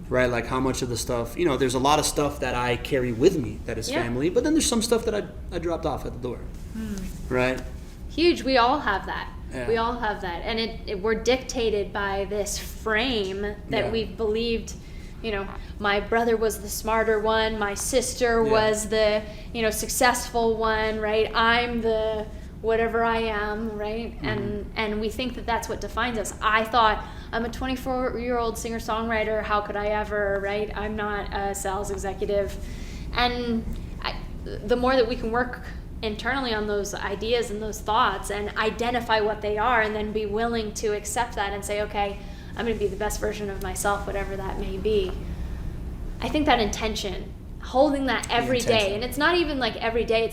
Right? Like, how much of the stuff, there's a lot of stuff that I carry with me that is family, but then there's some stuff that I dropped off at the door. Right? Huge. We all have that. Yeah. We all have that. And we're dictated by this frame that we've believed, my brother was the smarter one, my sister was the, successful one, right? I'm the whatever I am, right? And we think that that's what defines us. I thought, I'm a 24-year-old singer-songwriter, how could I ever, right? I'm not a sales executive. And the more that we can work internally on those ideas and those thoughts and identify what they are, and then be willing to accept that and say, okay, I'm going to be the best version of myself, whatever that may be. I think that intention, holding that every day, and it's not even like every day,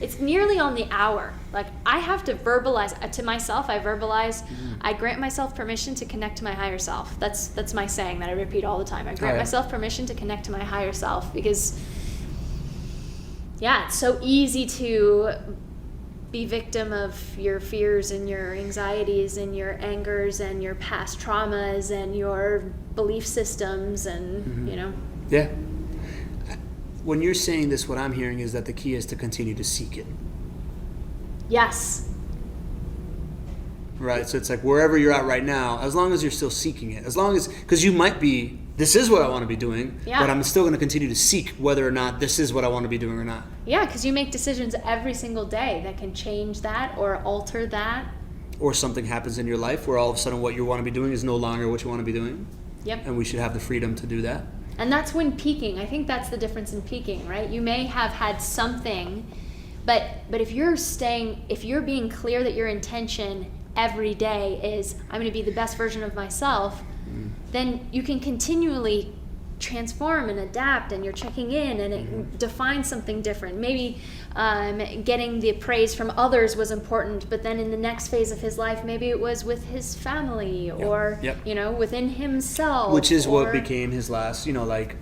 it's nearly on the hour. Like, I have to verbalize to myself, I verbalize, I grant myself permission to connect to my higher self. That's my saying that I repeat all the time. I grant myself permission to connect to my higher self, because it's so easy to be victim of your fears and your anxieties and your angers and your past traumas and your belief systems and, Yeah. When you're saying this, what I'm hearing is that the key is to continue to seek it. Yes. Right? So it's like, wherever you're at right now, as long as you're still seeking it, because you might be, this is what I want to be doing, but I'm still going to continue to seek whether or not this is what I want to be doing or not. Yeah, because you make decisions every single day that can change that or alter that. Or something happens in your life where all of a sudden what you want to be doing is no longer what you want to be doing. Yep. And we should have the freedom to do that. And that's when peaking. I think that's the difference in peaking, right? You may have had something, but if you're being clear that your intention every day is, I'm going to be the best version of myself, then you can continually transform and adapt, and you're checking in, and it defines something different. Maybe getting the praise from others was important, but then in the next phase of his life, maybe it was with his family or within himself, which is what became his last. Like,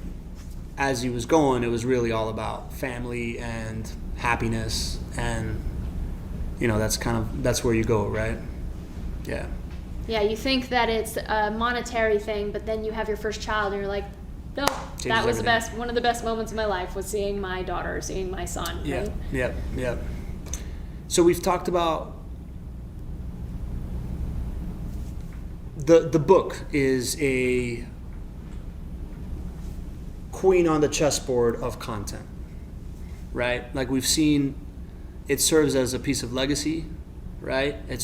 as he was going, it was really all about family and happiness, and that's where you go, right? Yeah. Yeah, you think that it's a monetary thing, but then you have your first child, and you're like, no, that was everything. One of the best moments of my life was seeing my daughter, seeing my son. Right? Yeah. So we've talked about the book is a queen on the chessboard of content, right? Like we've seen, it serves as a piece of legacy, right? It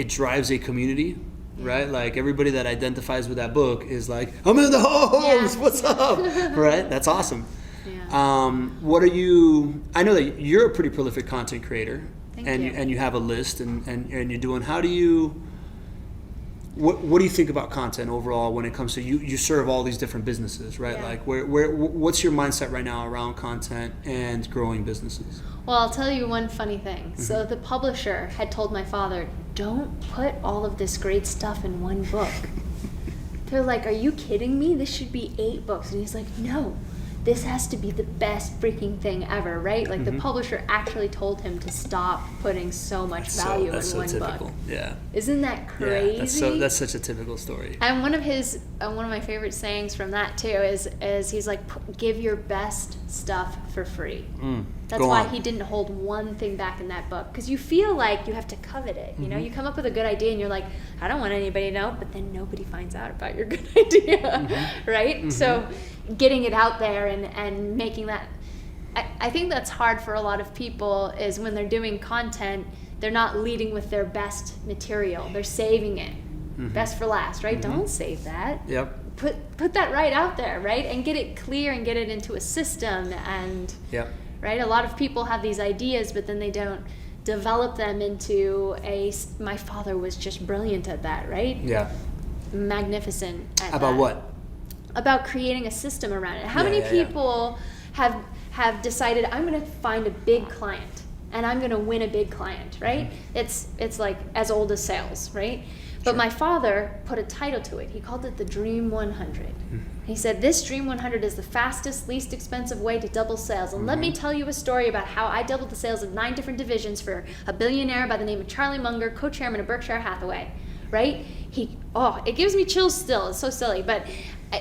drives a community, right? Like everybody that identifies with that book is like, Amanda Holmes, what's up? Right? That's awesome. Yeah. I know that you're a pretty prolific content creator. Thank and you. And you have a list and you're doing, what do you think about content overall when it comes to you serve all these different businesses, right? Yeah. Like what's your mindset right now around content and growing businesses? Well, I'll tell you one funny thing. Mm-hmm. So the publisher had told my father, don't put all of this great stuff in one book. They're like, are you kidding me? This should be 8 books. And he's like, no, this has to be the best freaking thing ever, right? Like the publisher actually told him to stop putting so much value in one typical. book. Yeah. Isn't that crazy? Yeah, that's such a typical story. And one of my favorite sayings from that too is he's like, give your best stuff for free. That's Go why on. he didn't hold one thing back in that book, because you feel like you have to covet it. You know, you come up with a good idea and you're like, I don't want anybody to know, but then nobody finds out about your good idea, right? So getting it out there and making that, I think that's hard for a lot of people, is when they're doing content, they're not leading with their best material. They're saving it. Best for last, right? Don't save that. Yep. Put that right out there, right? And get it clear and get it into a system. And Yep. right, a lot of people have these ideas, but then they don't develop them into my father was just brilliant at that, right? Yeah. Magnificent at About that. what? About creating a system around it. How Yeah, many yeah, yeah. people have decided, I'm going to find a big client and I'm going to win a big client, right? It's like as old as sales, right? But Sure. my father put a title to it. He called it the Dream 100. He said, this Dream 100 is the fastest, least expensive way to double sales. And let me tell you a story about how I doubled the sales of 9 different divisions for a billionaire by the name of Charlie Munger, co-chairman of Berkshire Hathaway, right? It gives me chills still. It's so silly. But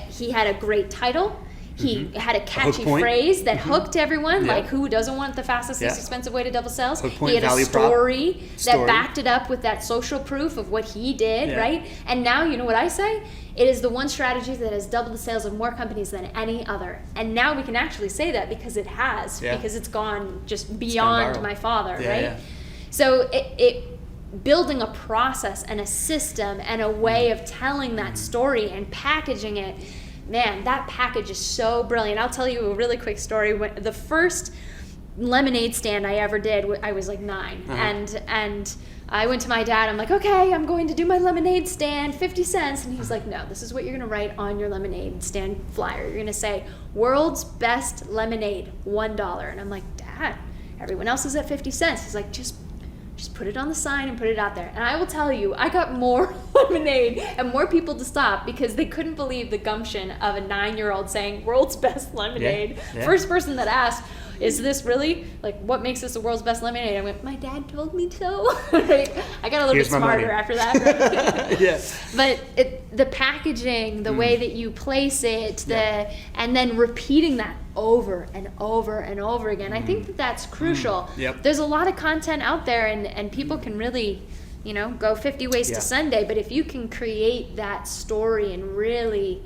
he had a great title. He had a catchy point. phrase that hooked everyone. Yeah. Like, who doesn't want the fastest, least Yeah. expensive way to double sales? Hook point, He had a value prop. story that Story. backed it up with that social proof of what he did, Yeah. right? And now, you know what I say? It is the one strategy that has doubled the sales of more companies than any other. And now we can actually say that because it has, Yeah. because it's gone just beyond viral. my father, Yeah, right? yeah. So it building a process and a system and a way of telling that story and packaging it, man, that package is so brilliant. I'll tell you a really quick story. When the first lemonade stand I ever did, I was like 9, and I went to my dad. I'm like, okay, I'm going to do my lemonade stand, 50 cents. And he's like, no, this is what you're going to write on your lemonade stand flyer. You're going to say, world's best lemonade, $1. And I'm like, Dad, everyone else is at 50 cents. He's like, just put it on the sign and put it out there. And I will tell you, I got more lemonade and more people to stop because they couldn't believe the gumption of a 9-year-old saying, world's best lemonade. Yeah. First person that asked, is this really, like, what makes this the world's best lemonade? I went, my dad told me so. Right? I got a little Here's bit my smarter money. after that. Right? Yeah. But the packaging, the way that you place it, and then repeating that over and over and over again, I think that that's crucial. Yep. There's a lot of content out there, and people can really, go 50 ways Yeah. to Sunday. But if you can create that story and really,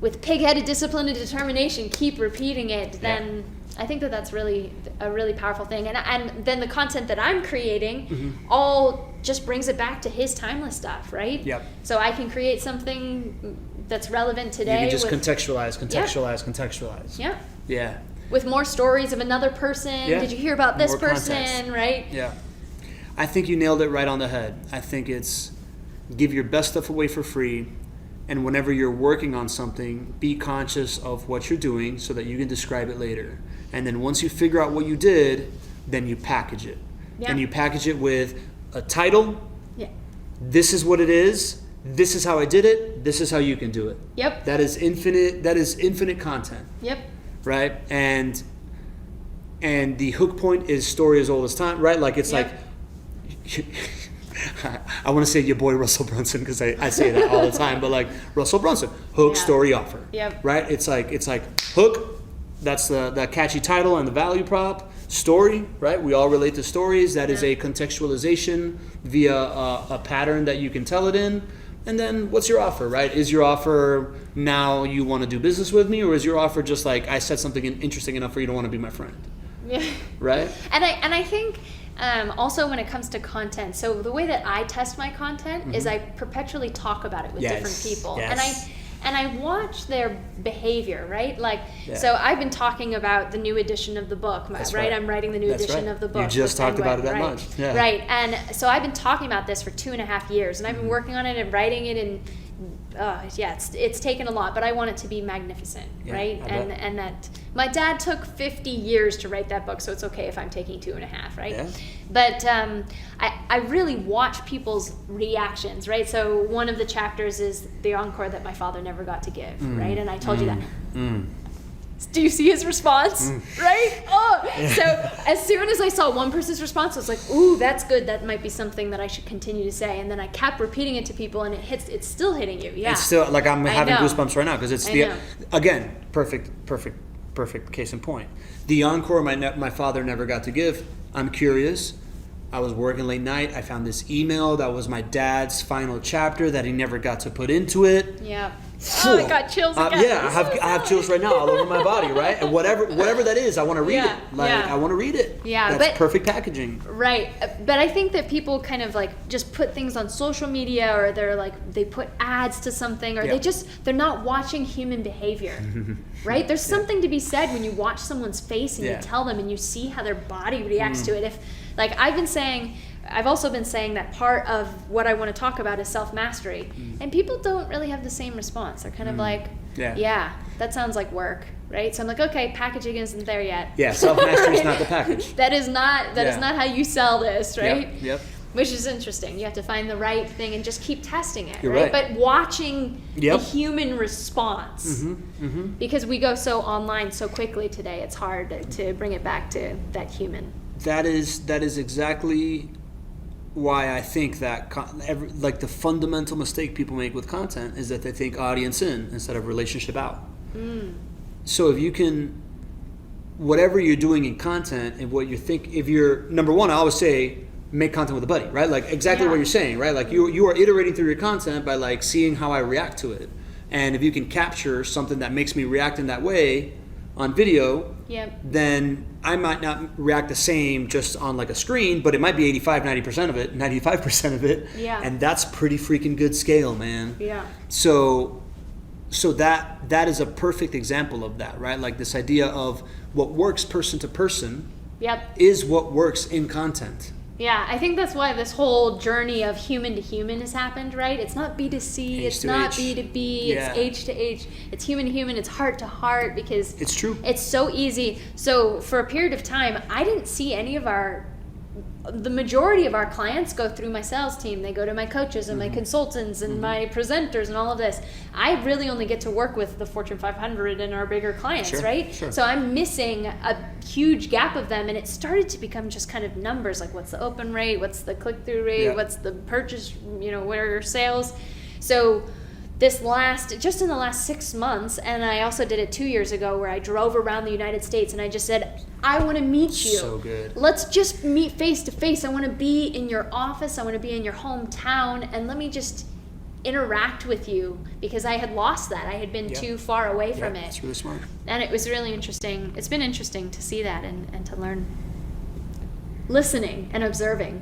with pig-headed discipline and determination, keep repeating it, then I think that that's really a really powerful thing. And then the content that I'm creating all just brings it back to his timeless stuff, right? Yep. So I can create something that's relevant today. You can just with, contextualize. Yeah. Yeah. With more stories of another person. Yeah. Did you hear about this More person, context. right? Yeah. I think you nailed it right on the head. I think it's give your best stuff away for free, and whenever you're working on something, be conscious of what you're doing so that you can describe it later. And then once you figure out what you did, then you package it. Yeah. And you package it with a title. Yeah. This is what it is. This is how I did it. This is how you can do it. Yep. That is infinite content, Yep. right? And the hook point is story as old as time, right? Like it's Yep. like I want to say your boy Russell Brunson because I say that all the time, but like Russell Brunson, hook, Yeah. story, offer. Yep. Right? It's like hook, that's the catchy title and the value prop. Story, right? We all relate to stories. That is a contextualization via a pattern that you can tell it in. And then what's your offer, right? Is your offer now you want to do business with me, or is your offer just like I said something interesting enough for you to want to be my friend? Yeah. Right? And I think also when it comes to content, so the way that I test my content is I perpetually talk about it with different people. Yes. And I watch their behavior, right? Like, so I've been talking about the new edition of the book, right? I'm writing the new edition of the book. You just talked about it that much. Yeah. Right. And so I've been talking about this for 2.5 years, and I've been working on it and writing it, and it's taken a lot, but I want it to be magnificent, right? And that my dad took 50 years to write that book, so it's okay if I'm taking 2.5, right? Yeah. But I really watch people's reactions, right? So one of the chapters is the encore that my father never got to give, right? And I told you that. Do you see his response? Right? So as soon as I saw one person's response, I was like, ooh, that's good. That might be something that I should continue to say. And then I kept repeating it to people, and it's still hitting you. Yeah. It's still, like, I'm having goosebumps right now, because it's again, perfect case in point. The encore my father never got to give. I'm curious. I was working late night. I found this email that was my dad's final chapter that he never got to put into it. Yeah. Oh, I got chills again. I have chills right now all over my body, right? And whatever that is, I want to read it. I want to read it. Yeah, that's perfect packaging. Right, but I think that people kind of like just put things on social media, or they put ads to something, or they're not watching human behavior, right? There's something to be said when you watch someone's face and you tell them and you see how their body reacts to it. If, like, I've also been saying that part of what I want to talk about is self-mastery. And people don't really have the same response. They're kind of like, yeah, that sounds like work, right? So I'm like, okay, packaging isn't there yet. Yeah, self-mastery is not the package. That is not how you sell this, right? Yep. Which is interesting. You have to find the right thing and just keep testing it, You're right? But watching the human response, because we go so online so quickly today, it's hard to bring it back to that human. That is exactly why I think that the fundamental mistake people make with content is that they think audience in instead of relationship out. So if you can, whatever you're doing in content and what you think, if you're, number one, I always say make content with a buddy, right? Like exactly what you're saying, right? Like you are iterating through your content by like seeing how I react to it. And if you can capture something that makes me react in that way on video, then I might not react the same just on like a screen, but it might be 95% of it. Yeah. And that's pretty freaking good scale, man. Yeah. So that is a perfect example of that, right? Like this idea of what works person to person is what works in content. Yeah, I think that's why this whole journey of human to human has happened, right? It's not B2C, it's not B2B, it's H to H, it's human to human, it's heart to heart, because it's true. It's so easy. So for a period of time, I didn't see the majority of our clients go through my sales team. They go to my coaches and my consultants and my presenters and all of this. I really only get to work with the Fortune 500 and our bigger clients, right? Sure. So I'm missing a huge gap of them, and it started to become just kind of numbers, like what's the open rate, what's the click-through rate, what's the purchase, what are your sales? So just in the last 6 months, and I also did it 2 years ago where I drove around the United States and I just said, I want to meet you. So good. Let's just meet face to face. I want to be in your office. I want to be in your hometown, and let me just interact with you, because I had lost that. I had been too far away from it. It's really smart. And it was really interesting. It's been interesting to see that and to learn listening and observing.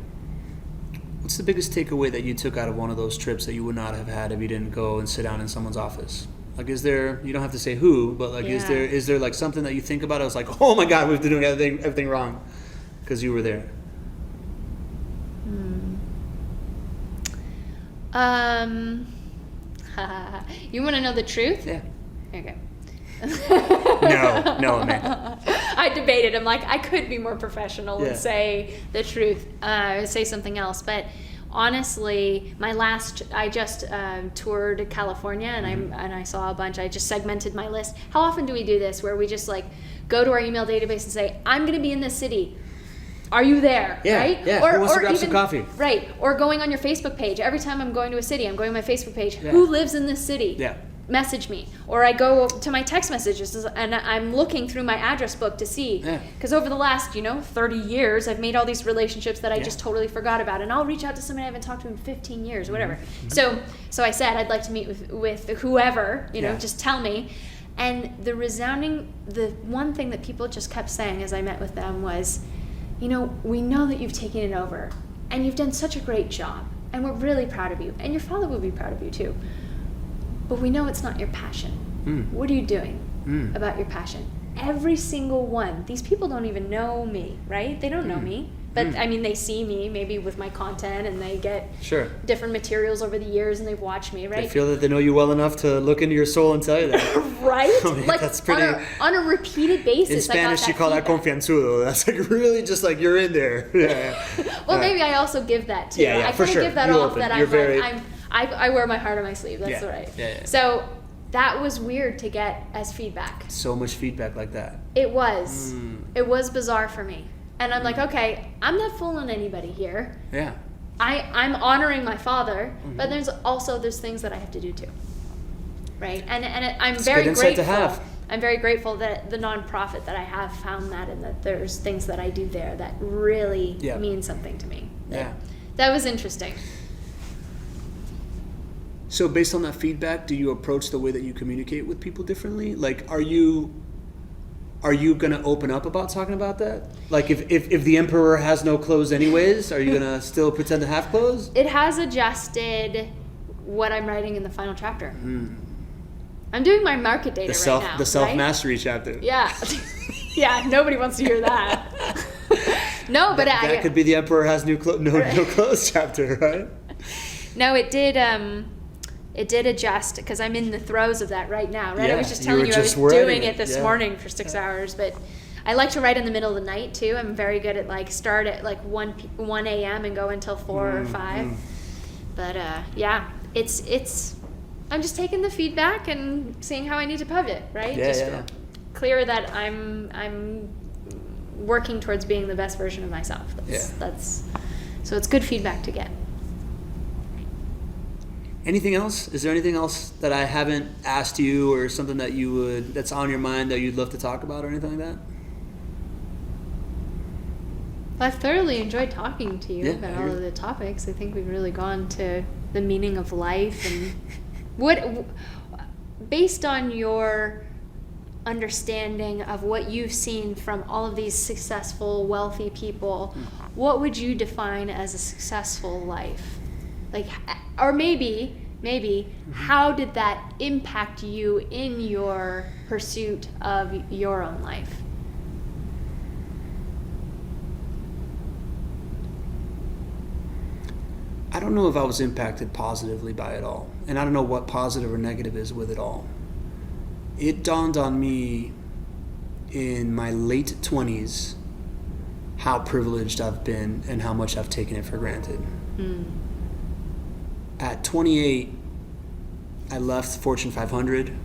What's the biggest takeaway that you took out of one of those trips that you would not have had if you didn't go and sit down in someone's office? Like, is there, you don't have to say who, but like, is there like something that you think about? I was like, oh my God, we've been doing everything wrong because you were there. You want to know the truth? Yeah. Okay. No, man. I debated. I'm like, I could be more professional and say the truth, say something else. But honestly, I just toured California, and I saw a bunch. I just segmented my list. How often do we do this, where we just like go to our email database and say, I'm going to be in this city. Are you there? Yeah, right? Yeah. Who wants to grab some coffee? Right. Or going on your Facebook page. Every time I'm going to a city, I'm going to my Facebook page. Yeah. Who lives in this city? Yeah. message me, or I go to my text messages and I'm looking through my address book to see, because over the last 30 years I've made all these relationships that I just totally forgot about, and I'll reach out to somebody I haven't talked to in 15 years or whatever. So I said I'd like to meet with whoever, just tell me. And the one thing that people just kept saying as I met with them was, we know that you've taken it over and you've done such a great job, and we're really proud of you, and your father will be proud of you too. But we know it's not your passion. What are you doing about your passion? Every single one. These people don't even know me, right? They don't know me. But I mean, they see me maybe with my content, and they get different materials over the years, and they've watched me, right? They feel that they know you well enough to look into your soul and tell you that. Right? I mean, like that's pretty, on a repeated basis. In Spanish, you call that confianzudo. That's like really just like you're in there. Well, maybe I also give that too. I for sure. Give that you off open. that you're I wear my heart on my sleeve. That's right. Yeah. So that was weird to get as feedback. So much feedback like that. It was. It was bizarre for me. And I'm like, okay, I'm not fooling anybody here. Yeah. I'm honoring my father, but there's things that I have to do too. Right? And I'm very grateful. To have. I'm very grateful that the nonprofit that I have found that, and that there's things that I do there that really mean something to me. That was interesting. So based on that feedback, do you approach the way that you communicate with people differently? Like, are you going to open up about talking about that? Like, if the emperor has no clothes anyways, are you going to still pretend to have clothes? It has adjusted what I'm writing in the final chapter. I'm doing my market data right now. The self-mastery chapter. Yeah. Yeah, nobody wants to hear that. No, but that could be the emperor has no clothes chapter, right? No, it did adjust, because I'm in the throes of that right now, right? I was just telling you I was doing it this morning for 6 hours, but I like to write in the middle of the night too. I'm very good at start at 1 a.m. and go until 4 or 5. But it's I'm just taking the feedback and seeing how I need to pivot, right? Clear that I'm working towards being the best version of myself. So it's good feedback to get. Anything else? Is there anything else that I haven't asked you, or something that that's on your mind that you'd love to talk about, or anything like that? Well, I've thoroughly enjoyed talking to you about all of the topics. I think we've really gone to the meaning of life, and based on your understanding of what you've seen from all of these successful, wealthy people, what would you define as a successful life? Or maybe, how did that impact you in your pursuit of your own life? I don't know if I was impacted positively by it all. And I don't know what positive or negative is with it all. It dawned on me in my late 20s how privileged I've been and how much I've taken it for granted. At 28, I left Fortune 500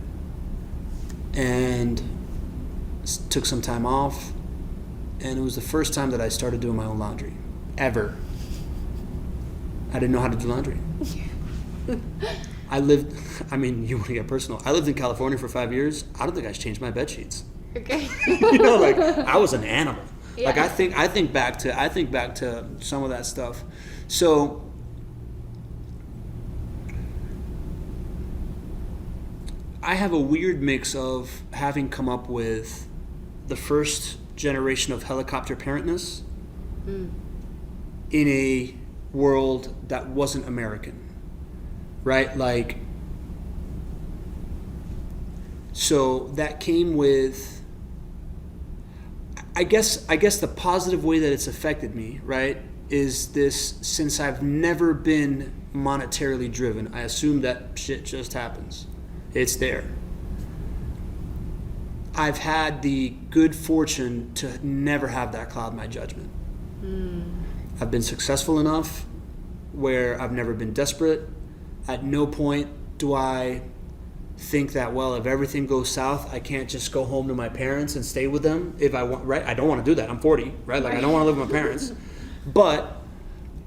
and took some time off, and it was the first time that I started doing my own laundry, ever. I didn't know how to do laundry. You want to get personal. I lived in California for 5 years. I don't think I changed my bed sheets. Okay. I was an animal. Yeah. I think back to some of that stuff. So I have a weird mix of having come up with the first generation of helicopter parentness in a world that wasn't American, right? So that came with, I guess the positive way that it's affected me, right, is this: since I've never been monetarily driven, I assume that shit just happens. It's there. I've had the good fortune to never have that cloud my judgment. I've been successful enough where I've never been desperate. At no point do I think that, well, if everything goes south, I can't just go home to my parents and stay with them if I want, right? I don't want to do that. I'm 40, right? I don't want to live with my parents. But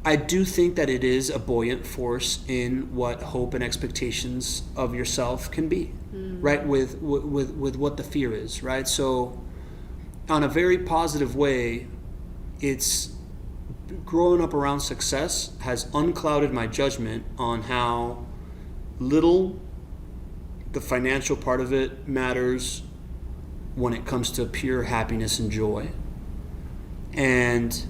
I do think that it is a buoyant force in what hope and expectations of yourself can be, right? With what the fear is, right? So on a very positive way, it's growing up around success has unclouded my judgment on how little the financial part of it matters when it comes to pure happiness and joy. And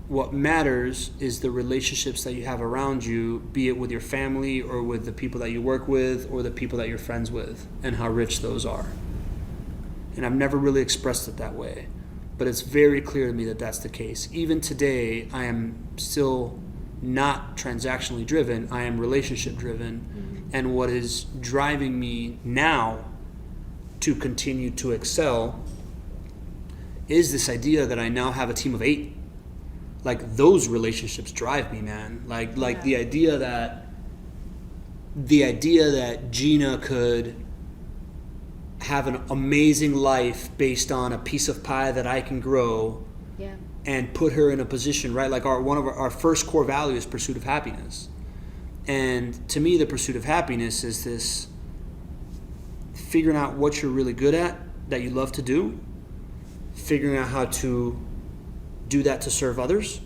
what matters is the relationships that you have around you, be it with your family or with the people that you work with or the people that you're friends with, and how rich those are. And I've never really expressed it that way, but it's very clear to me that that's the case. Even today, I am still not transactionally driven, I am relationship driven. And what is driving me now to continue to excel is this idea that I now have a team of 8. Like, those relationships drive me, man. Like the idea that Gina could have an amazing life based on a piece of pie that I can grow, and put her in a position, right? Like one of our first core values is pursuit of happiness. And to me, the pursuit of happiness is this figuring out what you're really good at that you love to do, figuring out how to do that to serve others,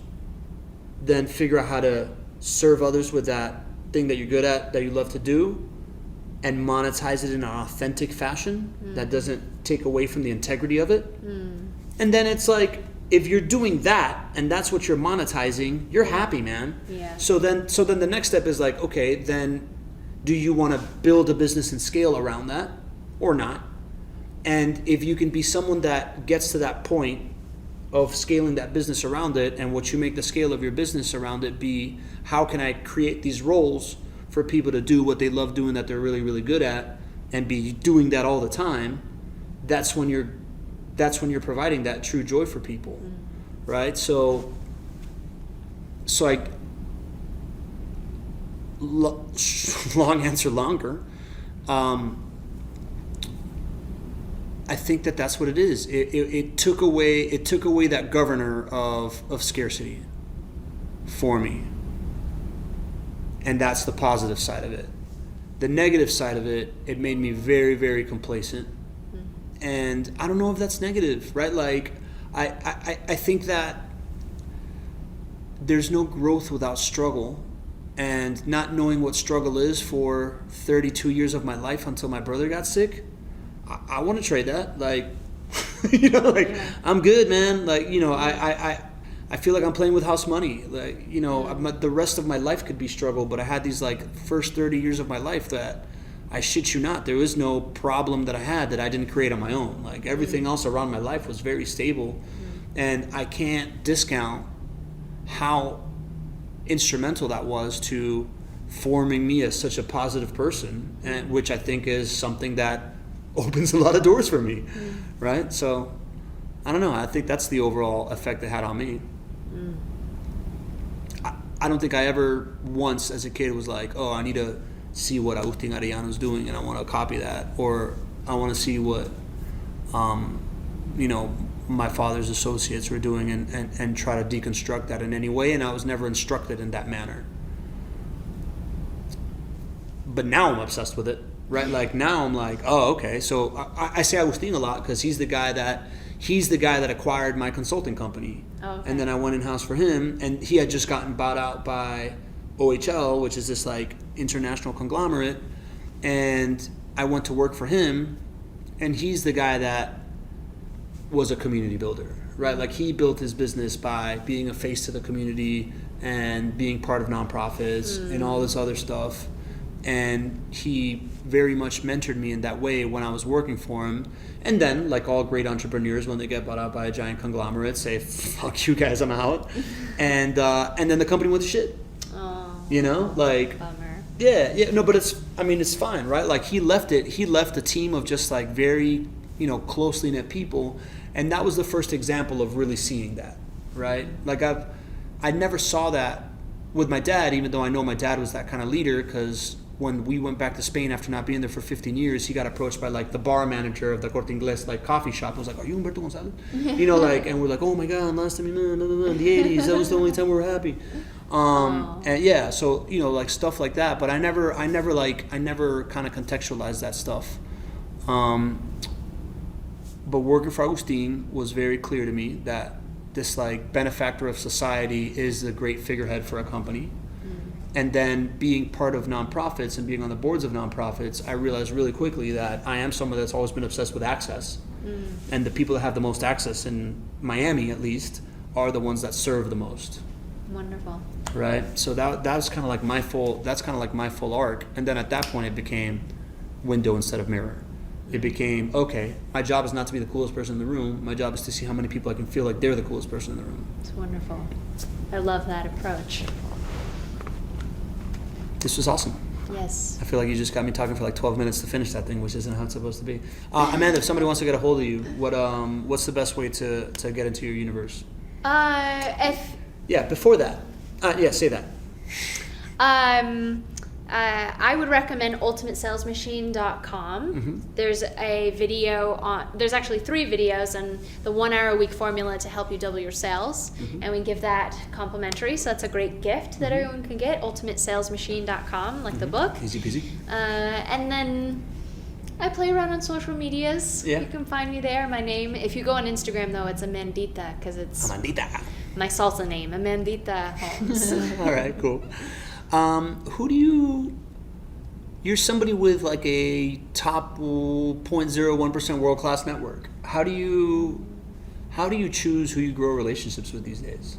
then figure out how to serve others with that thing that you're good at, that you love to do, and monetize it in an authentic fashion that doesn't take away from the integrity of it. And then it's like, if you're doing that and that's what you're monetizing, you're happy, man. So then the next step is like, okay, then do you want to build a business and scale around that or not? And if you can be someone that gets to that point of scaling that business around it, and what you make the scale of your business around it be, how can I create these roles for people to do what they love doing that they're really, really good at, and be doing that all the time, that's when you're providing that true joy for people, right? So long answer longer. I think that's what it is. It took away that governor of scarcity for me. And that's the positive side of it. The negative side of it, it made me very, very complacent. And I don't know if that's negative, right? Like, I think that there's no growth without struggle. And not knowing what struggle is for 32 years of my life until my brother got sick, I want to trade that. Like, I'm good, man. Like, I feel like I'm playing with house money. Like, the rest of my life could be struggle, but I had these like first 30 years of my life that, I shit you not, there was no problem that I had that I didn't create on my own. Like, everything else around my life was very stable. And I can't discount how instrumental that was to forming me as such a positive person, and which I think is something that opens a lot of doors for me, right? So, I don't know. I think that's the overall effect it had on me. I don't think I ever once as a kid was like, oh, I need to see what Agustin Arellano's doing and I want to copy that, or I want to see what my father's associates were doing and try to deconstruct that in any way, and I was never instructed in that manner. But now I'm obsessed with it, right? Like, now I'm like, oh, okay. So I say Agustin a lot because he's the guy that acquired my consulting company. Oh, okay. And then I went in-house for him, and he had just gotten bought out by OHL, which is this like international conglomerate, and I went to work for him, and he's the guy that was a community builder, right? Like, he built his business by being a face to the community and being part of nonprofits and all this other stuff, and he very much mentored me in that way when I was working for him. And then, like all great entrepreneurs, when they get bought out by a giant conglomerate, say, fuck you guys, I'm out. And then the company went to shit. Like, bummer. No, but it's fine, right? Like, he left a team of just like very, closely knit people. And that was the first example of really seeing that, right? Like, I never saw that with my dad, even though I know my dad was that kind of leader, because when we went back to Spain after not being there for 15 years, he got approached by like the bar manager of the Corte Inglés like coffee shop. I was like, "Are you Humberto Gonzalez?" You know, like, and we're like, "Oh my God, last time in the 80s, that was the only time we were happy." And yeah, so you know, like stuff like that. But I never kind of contextualized that stuff. But working for Agustin was very clear to me that this like benefactor of society is a great figurehead for a company. And then being part of nonprofits and being on the boards of nonprofits, I realized really quickly that I am someone that's always been obsessed with access. And the people that have the most access in Miami, at least, are the ones that serve the most. Wonderful. Right. So that's kind of like my full arc. And then at that point, it became window instead of mirror. It became, okay, my job is not to be the coolest person in the room. My job is to see how many people I can feel like they're the coolest person in the room. It's wonderful. I love that approach. This was awesome. Yes. I feel like you just got me talking for like 12 minutes to finish that thing, which isn't how it's supposed to be. Amanda, if somebody wants to get a hold of you, what's the best way to get into your universe? Before that. Say that. I would recommend ultimatesalesmachine.com. There's a video there's actually 3 videos on the 1 hour a week formula to help you double your sales. And we give that complimentary. So that's a great gift that everyone can get. ultimatesalesmachine.com, like the book. Easy peasy. And then I play around on social medias. Yeah. You can find me there. My name, if you go on Instagram though, it's Amandita, because it's Amandita. my salsa name, Amandita Holmes. All right, cool. You're somebody with like a top 0.01% world-class network. How do you choose who you grow relationships with these days?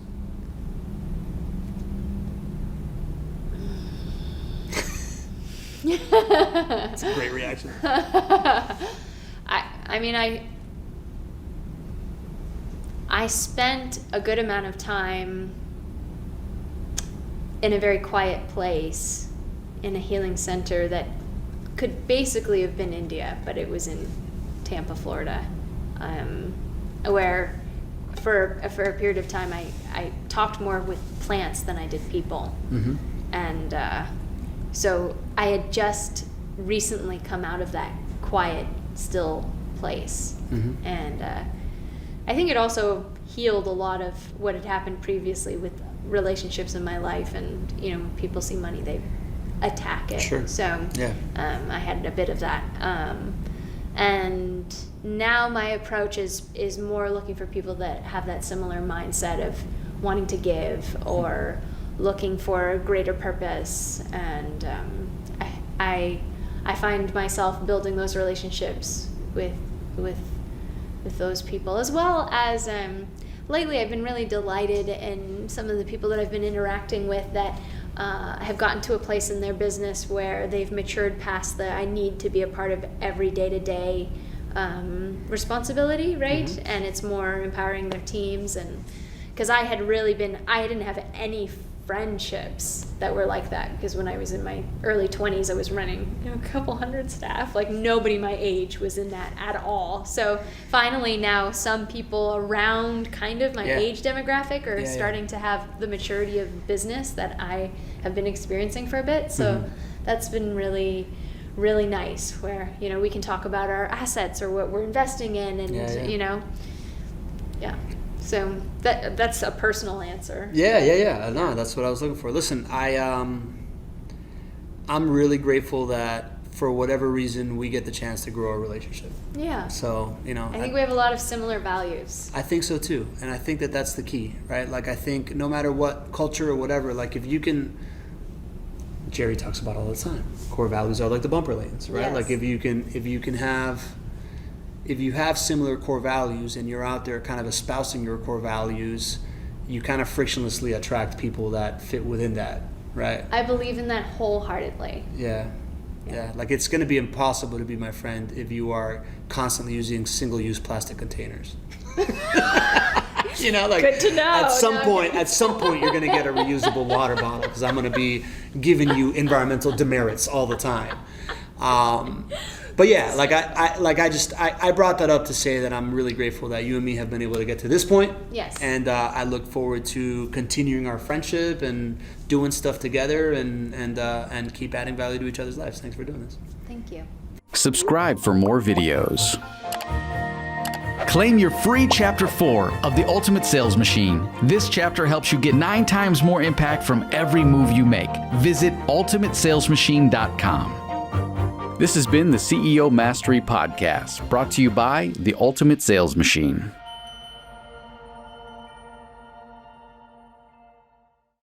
That's a great reaction. I spent a good amount of time in a very quiet place in a healing center that could basically have been India, but it was in Tampa, Florida, where for a period of time I talked more with plants than I did people. And so I had just recently come out of that quiet, still place. And I think it also healed a lot of what had happened previously with relationships in my life, and people see money, they attack it. Sure. So yeah. I had a bit of that, and now my approach is more looking for people that have that similar mindset of wanting to give or looking for a greater purpose, and I find myself building those relationships with those people, as well as lately I've been really delighted in some of the people that I've been interacting with that have gotten to a place in their business where they've matured past the I need to be a part of every day-to-day responsibility, right? And it's more empowering their teams. And because I didn't have any friendships that were like that, because when I was in my early 20s I was running a couple hundred staff. Like nobody my age was in that at all. So finally now some people around kind of my age demographic are starting to have the maturity of business that I have been experiencing for a bit. So that's been really, really nice, where we can talk about our assets or what we're investing in, and So that's a personal answer. Yeah. No, that's what I was looking for. Listen, I'm really grateful that for whatever reason we get the chance to grow a relationship. Yeah. So, I think we have a lot of similar values. I think so too. And I think that that's the key, right? Like I think no matter what culture or whatever, like if you can, Jerry talks about all the time, core values are like the bumper lanes, right? Yes. Like if you have similar core values and you're out there kind of espousing your core values, you kind of frictionlessly attract people that fit within that, right? I believe in that wholeheartedly. Yeah. Like it's going to be impossible to be my friend if you are constantly using single-use plastic containers. Good to know. At some point, you're going to get a reusable water bottle because I'm going to be giving you environmental demerits all the time. But yeah, I brought that up to say that I'm really grateful that you and me have been able to get to this point. Yes. And I look forward to continuing our friendship and doing stuff together and keep adding value to each other's lives. Thanks for doing this. Thank you. Subscribe for more videos. Claim your free Chapter 4 of The Ultimate Sales Machine. This chapter helps you get 9 times more impact from every move you make. Visit ultimatesalesmachine.com. This has been the CEO Mastery Podcast, brought to you by The Ultimate Sales Machine.